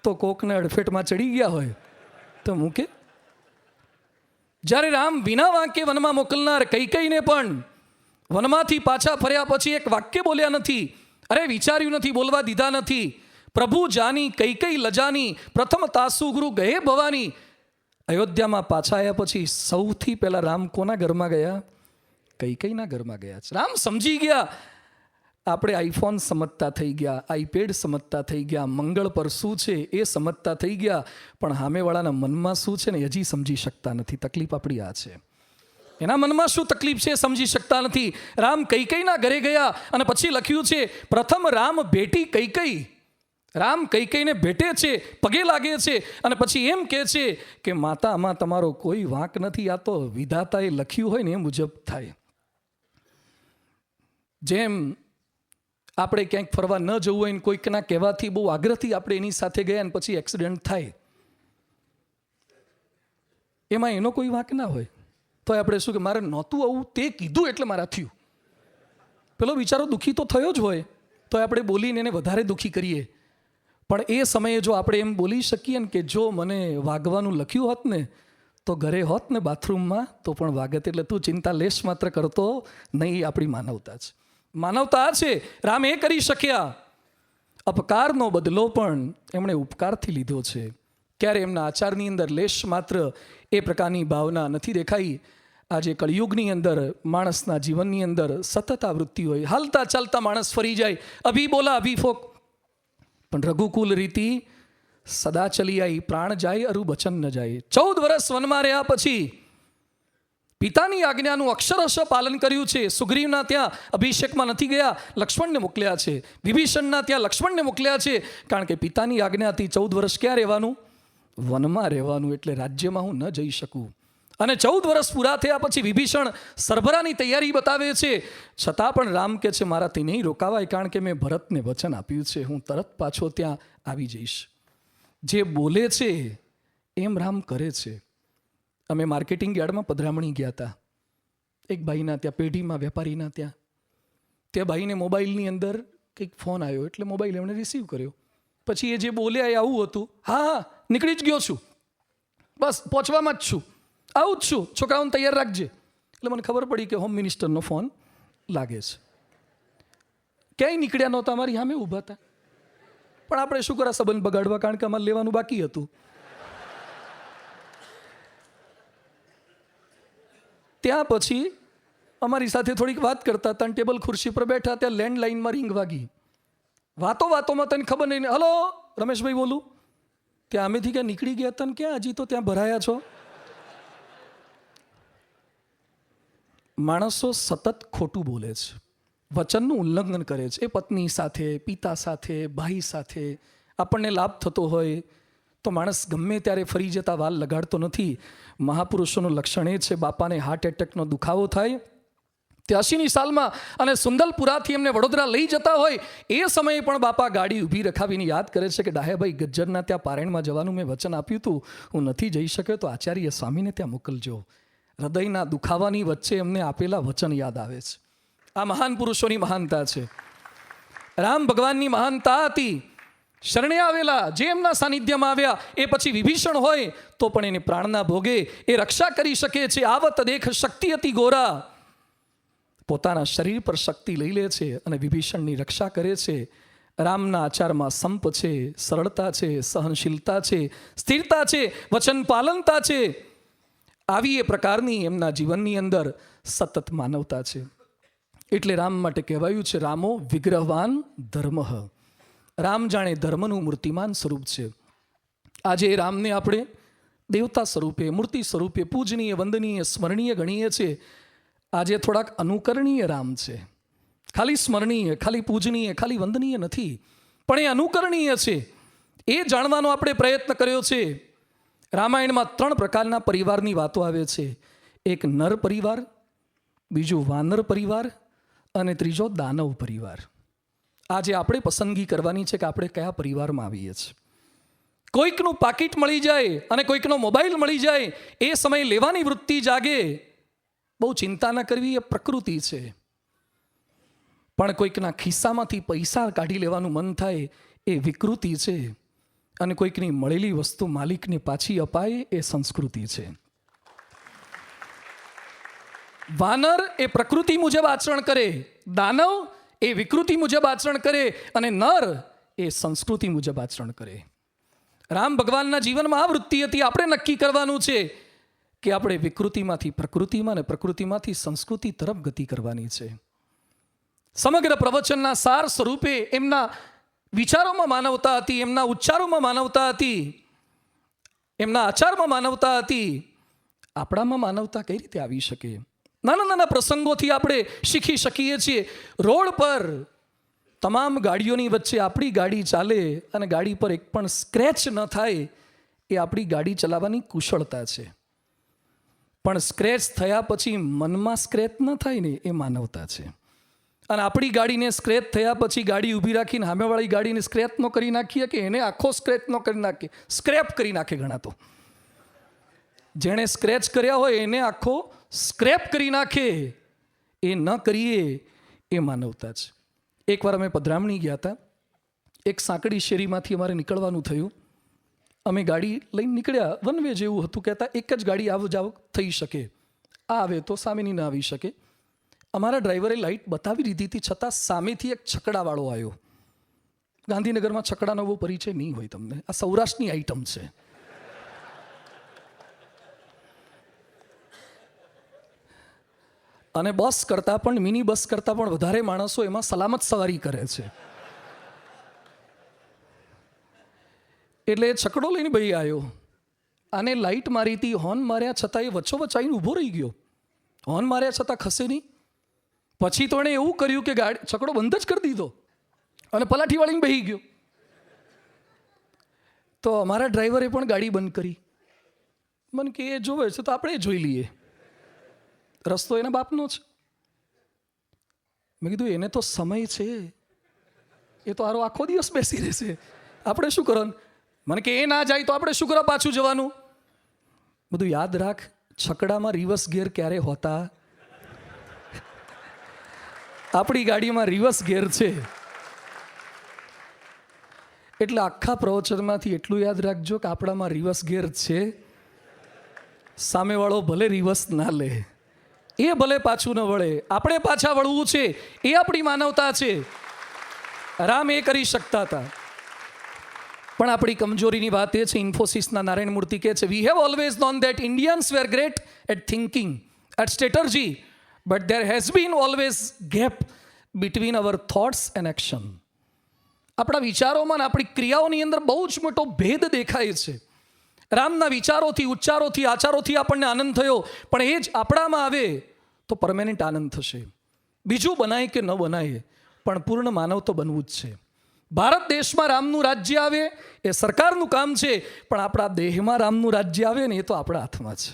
તો કોકને અડફેટમાં ચડી ગયા હોય તો મૂકે. જ્યારે રામ વિના વાંકે વનમાં મોકલનાર કૈકેયીને પણ વનમાંથી પાછા ફર્યા પછી એક વાક્ય બોલ્યા નથી, અરે વિચાર્યું નથી, બોલવા દીધા નથી. પ્રભુ જાની કૈકેયી લજાની, પ્રથમ તાસુ ગુરુ ગયે ભવાની. અયોધ્યામાં પાછા આવ્યા પછી સૌથી પહેલા રામ કોના ઘરમાં ગયા? કૈકેયીના ઘરમાં ગયા છે. રામ સમજી ગયા, આપણે આઈફોન સમજતા થઈ ગયા, આઈપેડ સમજતા થઈ ગયા, મંગળ પર શું છે એ સમજતા થઈ ગયા, પણ સામેવાળાના મનમાં શું છે ને હજી સમજી શકતા નથી. તકલીફ આપણી આ છે, એના મનમાં શું તકલીફ છે સમજી શકતા નથી. રામ કૈકેયીના ઘરે ગયા અને પછી લખ્યું છે, પ્રથમ રામ ભેટી કૈકેયી. રામ કૈકેયીને ભેટે છે, પગે લાગે છે અને પછી એમ કહે છે કે માતા, આમાં તમારો કોઈ વાંક નથી, આ તો વિધાતાએ લખ્યું હોય ને એ મુજબ થાય. જેમ આપણે ક્યાંક ફરવા ન જવું હોય ને કોઈકના કહેવાથી બહુ આગ્રહથી આપણે એની સાથે ગયા ને પછી એક્સિડન્ટ થાય, એમાં એનો કોઈ વાંક ના હોય તો આપણે શું કે મારે નહોતું આવું, તે કીધું એટલે મારા થયું. પેલો બિચારો દુઃખી તો થયો જ હોય તો આપણે બોલીને એને વધારે દુઃખી કરીએ. પણ એ સમયે જો આપણે એમ બોલી શકીએ ને કે જો મને વાગવાનું લખ્યું હોત ને તો ઘરે હોત ને બાથરૂમમાં તો પણ વાગત, એટલે તું ચિંતા લેશ માત્ર કરતો નહીં. આપણી માનવતા છે, માનવતા છે. રામ એ કરી શક્યા. અપકારનો બદલો પણ એમણે ઉપકારથી લીધો છે. ક્યારે એમના આચારની અંદર લેશ માત્ર એ પ્રકારની ભાવના નથી દેખાઈ. આજે કળિયુગની અંદર માણસના જીવનની અંદર સતત આ વૃત્તિ હોય. હાલતા ચાલતા માણસ ફરી જાય, અભી બોલા અભી ફોક, પણ રઘુકુલ રીતિ સદા ચલી આવી, પ્રાણ જાય અરુ બચન ન જાય. 14 વર્ષ વનમાં રહ્યા પછી પિતાની આજ્ઞાનું અક્ષરશ પાલન કર્યું છે. સુગ્રીવના ત્યાં અભિષેકમાં નથી ગયા, લક્ષ્મણને મોકલ્યા છે. વિભીષણના ત્યાં લક્ષ્મણને મોકલ્યા છે, કારણ કે પિતાની આજ્ઞાથી 14 વર્ષ ક્યાં રહેવાનું? વનમાં રહેવાનું. એટલે રાજ્યમાં હું ન જઈ શકું. અને 14 વર્ષ પૂરા થયા પછી વિભીષણ સરભરાની તૈયારી બતાવે છે, છતાં પણ રામ કહે છે મારાથી નહીં રોકાવાય, કારણ કે મેં ભરતને વચન આપ્યું છે, હું તરત પાછો ત્યાં આવી જઈશ. જે બોલે છે એમ રામ કરે છે. અમે માર્કેટિંગ યાર્ડમાં પધરામણી ગયા હતા, એક ભાઈના ત્યાં, પેઢીમાં વેપારીના ત્યાં. તે ભાઈને મોબાઈલની અંદર કંઈક ફોન આવ્યો એટલે મોબાઈલ એમણે રિસીવ કર્યો. પછી એ જે બોલ્યા એ આવું હતું, હા નીકળી જ ગયો છું, બસ પહોંચવામાં જ છું, આવું જ છું, છોકરાઓને તૈયાર રાખજે. એટલે મને ખબર પડી કે હોમ મિનિસ્ટરનો ફોન લાગે છે. ક્યાંય નીકળ્યા નહોતા, અમારી સામે ઊભા હતા. પણ આપણે શું કરા સંબંધ બગાડવા, કારણ કે અમારે લેવાનું બાકી હતું. ત્યાં પછી અમારી સાથે થોડીક વાત કરતા હતા, ટેબલ ખુરશી પર બેઠા, ત્યાં લેન્ડલાઇનમાં રિંગ વાગી. વાતોમાં તને ખબર નહીં, હલો રમેશભાઈ બોલું. ત્યાં અમેથી ક્યાં નીકળી ગયા હતા ને ક્યાં હજી તો ત્યાં ભરાયા છો. માણસો સતત ખોટું બોલે છે, વચનનું ઉલ્લંઘન કરે છે. એ પત્ની સાથે, પિતા સાથે, ભાઈ સાથે આપણને લાભ થતો હોય તો માણસ ગમે ત્યારે ફરી જતા વાલ લગાડતો નથી. મહાપુરુષોનું લક્ષણ એ છે, બાપાને હાર્ટ એટેકનો દુખાવો થાય 83ની સાલમાં અને સુંદલપુરાથી એમને વડોદરા લઈ જતા હોય એ સમયે પણ બાપા ગાડી ઊભી રખાવીને યાદ કરે છે કે ડાહેભાઈ ગજ્જરના ત્યાં પારાયણમાં જવાનું મેં વચન આપ્યું હતું, હું નથી જઈ શક્યો તો આચાર્ય સ્વામીને ત્યાં મોકલજો. હૃદયના દુખાવાની વચ્ચે એમને આપેલા વચન યાદ આવે છે. આ મહાન પુરુષોની મહાનતા છે. રામ ભગવાનની મહાનતા હતી. શરણે આવેલા જે એમના સાનિધ્યમાં આવ્યા એ પછી વિભીષણ હોય તો પણ એને પ્રાણના ભોગે એ રક્ષા કરી શકે છે. આવત દેખ શક્તિ અતિ ગોરા, પોતાના શરીર પર શક્તિ લઈ લે છે અને વિભીષણની રક્ષા કરે છે. રામના આચારમાં સંપ છે, સરળતા છે, સહનશીલતા છે, સ્થિરતા છે, વચન પાલનતા છે. આવી એ પ્રકારની એમના જીવનની અંદર સતત માનવતા છે. એટલે રામ માટે કહેવાયું છે રામો વિગ્રહવાન ધર્મ. રામ જાણે ધર્મનું મૂર્તિમાન સ્વરૂપ છે. આજે રામને આપણે દેવતા સ્વરૂપે, મૂર્તિ સ્વરૂપે પૂજનીય, વંદનીય, સ્મરણીય ગણીએ છીએ. આજે થોડાક અનુકરણીય રામ છે. ખાલી સ્મરણીય, ખાલી પૂજનીય, ખાલી વંદનીય નથી, પણ એ અનુકરણીય છે એ જાણવાનો આપણે પ્રયત્ન કર્યો છે. રામાયણમાં 3 પ્રકારના પરિવારની વાતો આવે છે. એક નર પરિવાર, બીજું વાનર પરિવાર અને ત્રીજો દાનવ પરિવાર. આજે આપણે પસંદગી કરવાની છે કે આપણે કયા પરિવારમાં આવીએ છીએ. કોઈકનું પાકીટ મળી જાય અને કોઈકનો મોબાઈલ મળી જાય એ સમય લેવાની વૃત્તિ જાગે, બહુ ચિંતા ન કરવી, એ પ્રકૃતિ છે. પણ કોઈકના ખિસ્સામાંથી પૈસા કાઢી લેવાનું મન થાય એ વિકૃતિ છે. અને કોઈકની મળેલી વસ્તુ માલિકને પાછી અપાય એ સંસ્કૃતિ છે. વાનર એ પ્રકૃતિ મુજબ આચરણ કરે, દાનવ એ વિકૃતિ મુજબ આચરણ કરે અને નર એ સંસ્કૃતિ મુજબ આચરણ કરે. રામ ભગવાનના જીવનમાં આ વૃત્તિ હતી. આપણે નક્કી કરવાનું છે કે આપણે વિકૃતિમાંથી પ્રકૃતિમાં અને પ્રકૃતિમાંથી સંસ્કૃતિ તરફ ગતિ કરવાની છે. સમગ્ર પ્રવચનના સાર સ્વરૂપે એમના વિચારોમાં માનવતા હતી, એમના ઉચ્ચારોમાં માનવતા હતી, એમના આચારમાં માનવતા હતી. આપણામાં માનવતા કઈ રીતે આવી શકે? નાના નાના પ્રસંગોથી આપણે શીખી શકીએ છીએ. રોડ પર તમામ ગાડીઓની વચ્ચે આપણી ગાડી ચાલે અને ગાડી પર એક પણ સ્ક્રેચ ન થાય એ આપણી ગાડી ચલાવવાની કુશળતા છે. પણ સ્ક્રેચ થયા પછી મનમાં સ્ક્રેચ ન થાય ને એ માનવતા છે. અને આપણી ગાડીને સ્ક્રેચ થયા પછી ગાડી ઊભી રાખીને સામેવાળી ગાડીને સ્ક્રેચ ન કરી નાખીએ કે એને આખો સ્ક્રેચ ન કરી નાખીએ, સ્ક્રેપ કરી નાખે ઘણા તો. જેણે સ્ક્રેચ કર્યા હોય એને આખો સ્ક્રેપ કરી નાખે, એ ન કરીએ એ માનવતા છે. એકવાર અમે પધરામણી ગયા હતા. એક સાંકડી શેરીમાંથી અમારે નીકળવાનું થયું. અમે ગાડી લઈને નીકળ્યા. વન વે જેવું હતું. કહેતા એક જ ગાડી આવ જાવ થઈ શકે, આ આવે તો સામેની ના આવી શકે. અમારા ડ્રાઈવરે લાઇટ બતાવી દીધી હતી, છતાં સામેથી એક છકડાવાળો આવ્યો. ગાંધીનગરમાં છકડાનો બહુ પરિચય નહીં હોય તમને, આ સૌરાષ્ટ્રની આઈટમ છે. અને બસ કરતાં પણ, મિની બસ કરતાં પણ વધારે માણસો એમાં સલામત સવારી કરે છે. એટલે છકડો લઈને ભાઈ આવ્યો. આને લાઇટ મારી હતી, હોર્ન માર્યા છતાં એ વચ્ચોવચ્ચ આવીને ઊભો રહી ગયો. હોર્ન માર્યા છતાં ખસે નહીં. પછી તો એણે એવું કર્યું કે ગાડી છકડો બંધ જ કરી દીધો અને પલાઠી વાળીને બેસી ગયો. તો અમારા ડ્રાઈવરે પણ ગાડી બંધ કરી. મને કે એ જોવે છે તો આપણે જોઈ લઈએ, રસ્તો એના બાપનો છે. મેં કીધું એને તો સમય છે, એ તો આરો આખો દિવસ બેસી રહેશે, આપણે શું કરવાનું? મને કે એ ના જાય તો આપણે શું કરવા પાછું જવાનું? બધું યાદ રાખ, છકડામાં રિવર્સ ગેર ક્યારે હોતા? આપણી ગાડીમાં રિવર્સ ગેર છે. એટલે આખા પ્રવચનમાંથી એટલું યાદ રાખજો કે આપણામાં રિવર્સ ગેર છે. સામેવાળો ભલે રિવર્સ ના લે, એ ભલે પાછું ન વળે, આપણે પાછા વળવું છે, એ આપણી માનવતા છે. રામ એ કરી શકતા હતા. પણ આપણી કમજોરીની વાત એ છે, ઇન્ફોસિસના નારાયણ મૂર્તિ કહે છે, we have always known that Indians were great at thinking, at strategy, but there has been always gap between our thoughts and action. આપણા વિચારોમાં અને આપણી ક્રિયાઓની અંદર બહુ જ મોટો ભેદ દેખાય છે. રામના વિચારોથી, ઉચ્ચારોથી, આચારોથી આપણને આનંદ થયો, પણ એ જ આપણામાં આવે તો પરમેનન્ટ આનંદ થશે. બીજું બનાય કે ન બનાય, પણ પૂર્ણ માનવ તો બનવું જ છે. ભારત દેશમાં રામનું રાજ્ય આવે એ સરકારનું કામ છે, પણ આપણા દેહમાં રામનું રાજ્ય આવે ને એ તો આપણા હાથમાં છે.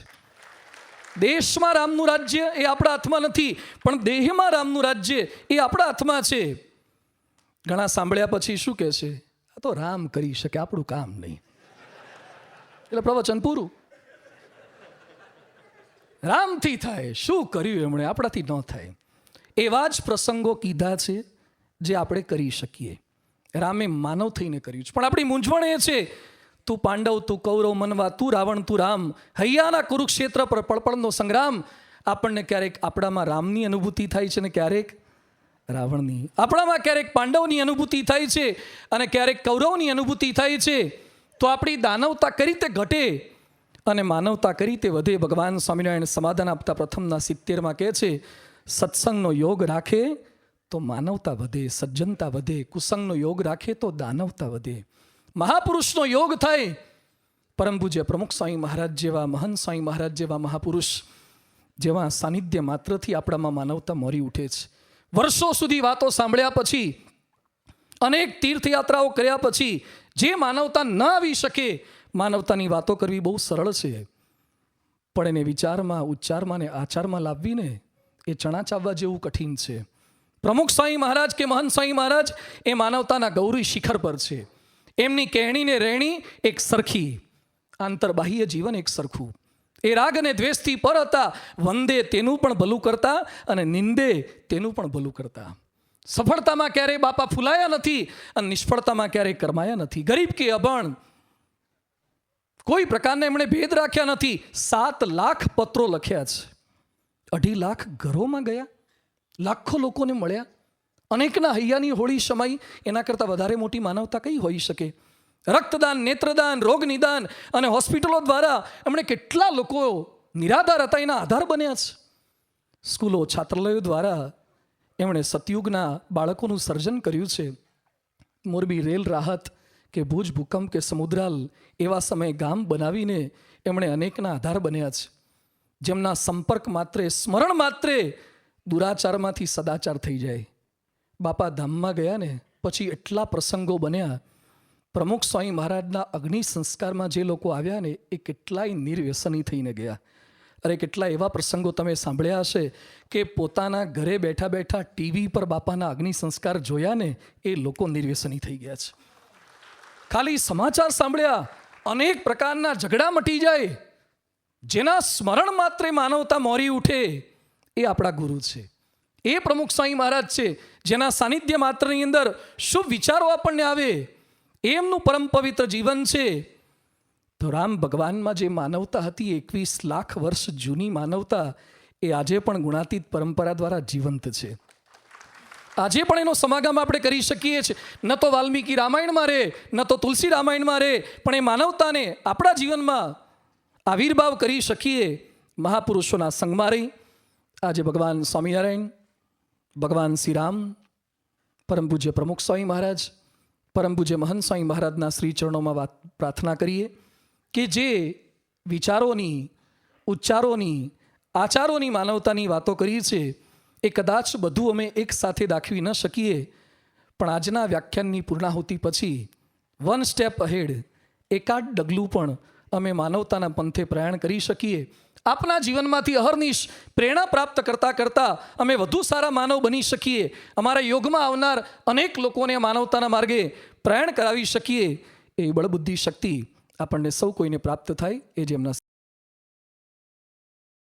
દેશમાં રામનું રાજ્ય એ આપણા હાથમાં નથી, પણ દેહમાં રામનું રાજ્ય એ આપણા હાથમાં છે. ઘણા સાંભળ્યા પછી શું કહે છે, આ તો રામ કરી શકે, આપણું કામ નહીં. એટલે પ્રવચન પૂરું. રામથી થાય, શું કર્યું એમણે, આપણાથી ન થાય. એવા જ પ્રસંગો કીધા છે જે આપણે કરી શકીએ. રામે માનવ થઈને કર્યું છે. પણ આપણી મૂંઝવણ એ છે, તું પાંડવ, તું કૌરવ, મનવા, તું રાવણ, તું રામ, હૈયાના કુરુક્ષેત્ર પર પળપળનો સંગ્રામ. આપણને ક્યારેક આપણામાં રામની અનુભૂતિ થાય છે ને ક્યારેક રાવણની. આપણામાં ક્યારેક પાંડવની અનુભૂતિ થાય છે અને ક્યારેક કૌરવની અનુભૂતિ થાય છે. તો આપણી દાનવતા કઈ રીતે ઘટે અને માનવતા કઈ રીતે વધે? ભગવાન સ્વામિનારાયણ સમાધાન આપતા પ્રથમના 70માં કહે છે, સત્સંગનો યોગ રાખે તો માનવતા વધે, સજ્જનતા વધે. કુસંગનો યોગ રાખે તો દાનવતા વધે. મહાપુરુષનો યોગ થાય, પરમ પૂજ્ય પ્રમુખ સ્વામી મહારાજ જેવા, મહંત સ્વામી મહારાજ જેવા મહાપુરુષ જેવા સાનિધ્ય માત્રથી આપણામાં માનવતા મોરી ઉઠે છે. વર્ષો સુધી વાતો સાંભળ્યા પછી અનેક તીર્થયાત્રાઓ કર્યા પછી જે માનવતા ન આવી શકે, માનવતાની વાતો કરવી બહુ સરળ છે, પણ એને વિચારમાં, ઉચ્ચારમાં ને આચારમાં લાવવીને એ ચણા ચાવવા જેવું કઠિન છે. પ્રમુખ સ્વામી મહારાજ કે મહંત સ્વામી મહારાજ એ માનવતાના ગૌરી શિખર પર છે. એમની કહેણીને રહેણી એક સરખી, આંતરબાહ્ય જીવન એક સરખું. એ રાગ અને દ્વેષથી પર હતા, વંદે તેનું પણ ભલું કરતા અને નિંદે તેનું પણ ભલું કરતા. સફળતામાં ક્યારેય બાપા ફૂલાયા નથી અને નિષ્ફળતામાં ક્યારેય કરમાયા નથી. ગરીબ કે અભણ કોઈ પ્રકારના એમણે ભેદ રાખ્યા નથી. 7 લાખ પત્રો લખ્યા છે, 2.5 લાખ ઘરોમાં ગયા, લાખો લોકોને મળ્યા, અનેકના હૈયાની હોળી શમાઈ. એના કરતાં વધારે મોટી માનવતા કઈ હોઈ શકે? રક્તદાન, નેત્રદાન, રોગ નિદાન અને હોસ્પિટલો દ્વારા એમણે કેટલા લોકો નિરાધાર હતા એના આધાર બન્યા છે. સ્કૂલો, છાત્રાલયો દ્વારા એમણે સતયુગના બાળકોનું સર્જન કર્યું છે. મોરબી રેલ રાહત કે ભુજ ભૂકંપ કે સમુદ્રાલ એવા સમયે ગામ બનાવીને એમણે અનેકના આધાર બન્યા છે. જેમના સંપર્ક માત્રે, સ્મરણ માત્રે દુરાચારમાંથી સદાચાર થઈ જાય. બાપા ધામમાં ગયા ને પછી એટલા પ્રસંગો બન્યા. પ્રમુખ સ્વામી મહારાજના અગ્નિ સંસ્કારમાં જે લોકો આવ્યા ને એ કેટલાય નિર્વ્યસની થઈને ગયા. અરે કેટલા એવા પ્રસંગો તમે સાંભળ્યા હશે કે પોતાના ઘરે બેઠા બેઠા ટીવી પર બાપાના અગ્નિ સંસ્કાર જોયા ને એ લોકો નિર્વ્યસની થઈ ગયા છે. ખાલી સમાચાર સાંભળ્યા, અનેક પ્રકારના ઝઘડા મટી જાય. જેના સ્મરણ માત્રે માનવતા મોરી ઉઠે એ આપણા ગુરુ છે, એ પ્રમુખ સ્વામી મહારાજ છે. જેના સાનિધ્ય માત્રની અંદર શુભ વિચારો આપણને આવે, એમનું પરમ પવિત્ર જીવન છે. તો રામ ભગવાનમાં જે માનવતા હતી, 21 લાખ વર્ષ જૂની માનવતા, એ આજે પણ ગુણાતીત પરંપરા દ્વારા જીવંત છે. આજે પણ એનો સમાગમ આપણે કરી શકીએ છીએ. ન તો વાલ્મીકી રામાયણમાં રહે, ન તો તુલસી રામાયણમાં રહે, પણ એ માનવતાને આપણા જીવનમાં આવિર્ભાવ કરી શકીએ મહાપુરુષોના સંગમાં રહી. આજે ભગવાન સ્વામિનારાયણ, ભગવાન શ્રી રામ, પરમ પૂજ્ય પ્રમુખ સ્વામી મહારાજ, પરમ પૂજ્ય મહંત સ્વામી મહારાજના શ્રી ચરણોમાં પ્રાર્થના કરીએ કે જે વિચારોની, ઉચ્ચારોની, આચારોની માનવતાની વાતો કરી છે એ કદાચ બધું અમે એક સાથે દાખવી ન શકીએ, પણ આજના વ્યાખ્યાનની પૂર્ણાહુતિ પછી 1 સ્ટેપ અહેડ, એકાદ ડગલું પણ અમે માનવતાના પંથે પ્રયાણ કરી શકીએ. આપના જીવનમાંથી અહર્નિશ પ્રેરણા પ્રાપ્ત કરતાં કરતાં અમે વધુ સારા માનવ બની શકીએ. અમારા યોગમાં આવનાર અનેક લોકોને માનવતાના માર્ગે પ્રયાણ કરાવી શકીએ. એ બળબુદ્ધિ શક્તિ આપણને સૌ કોઈને પ્રાપ્ત થાય, એ જેમના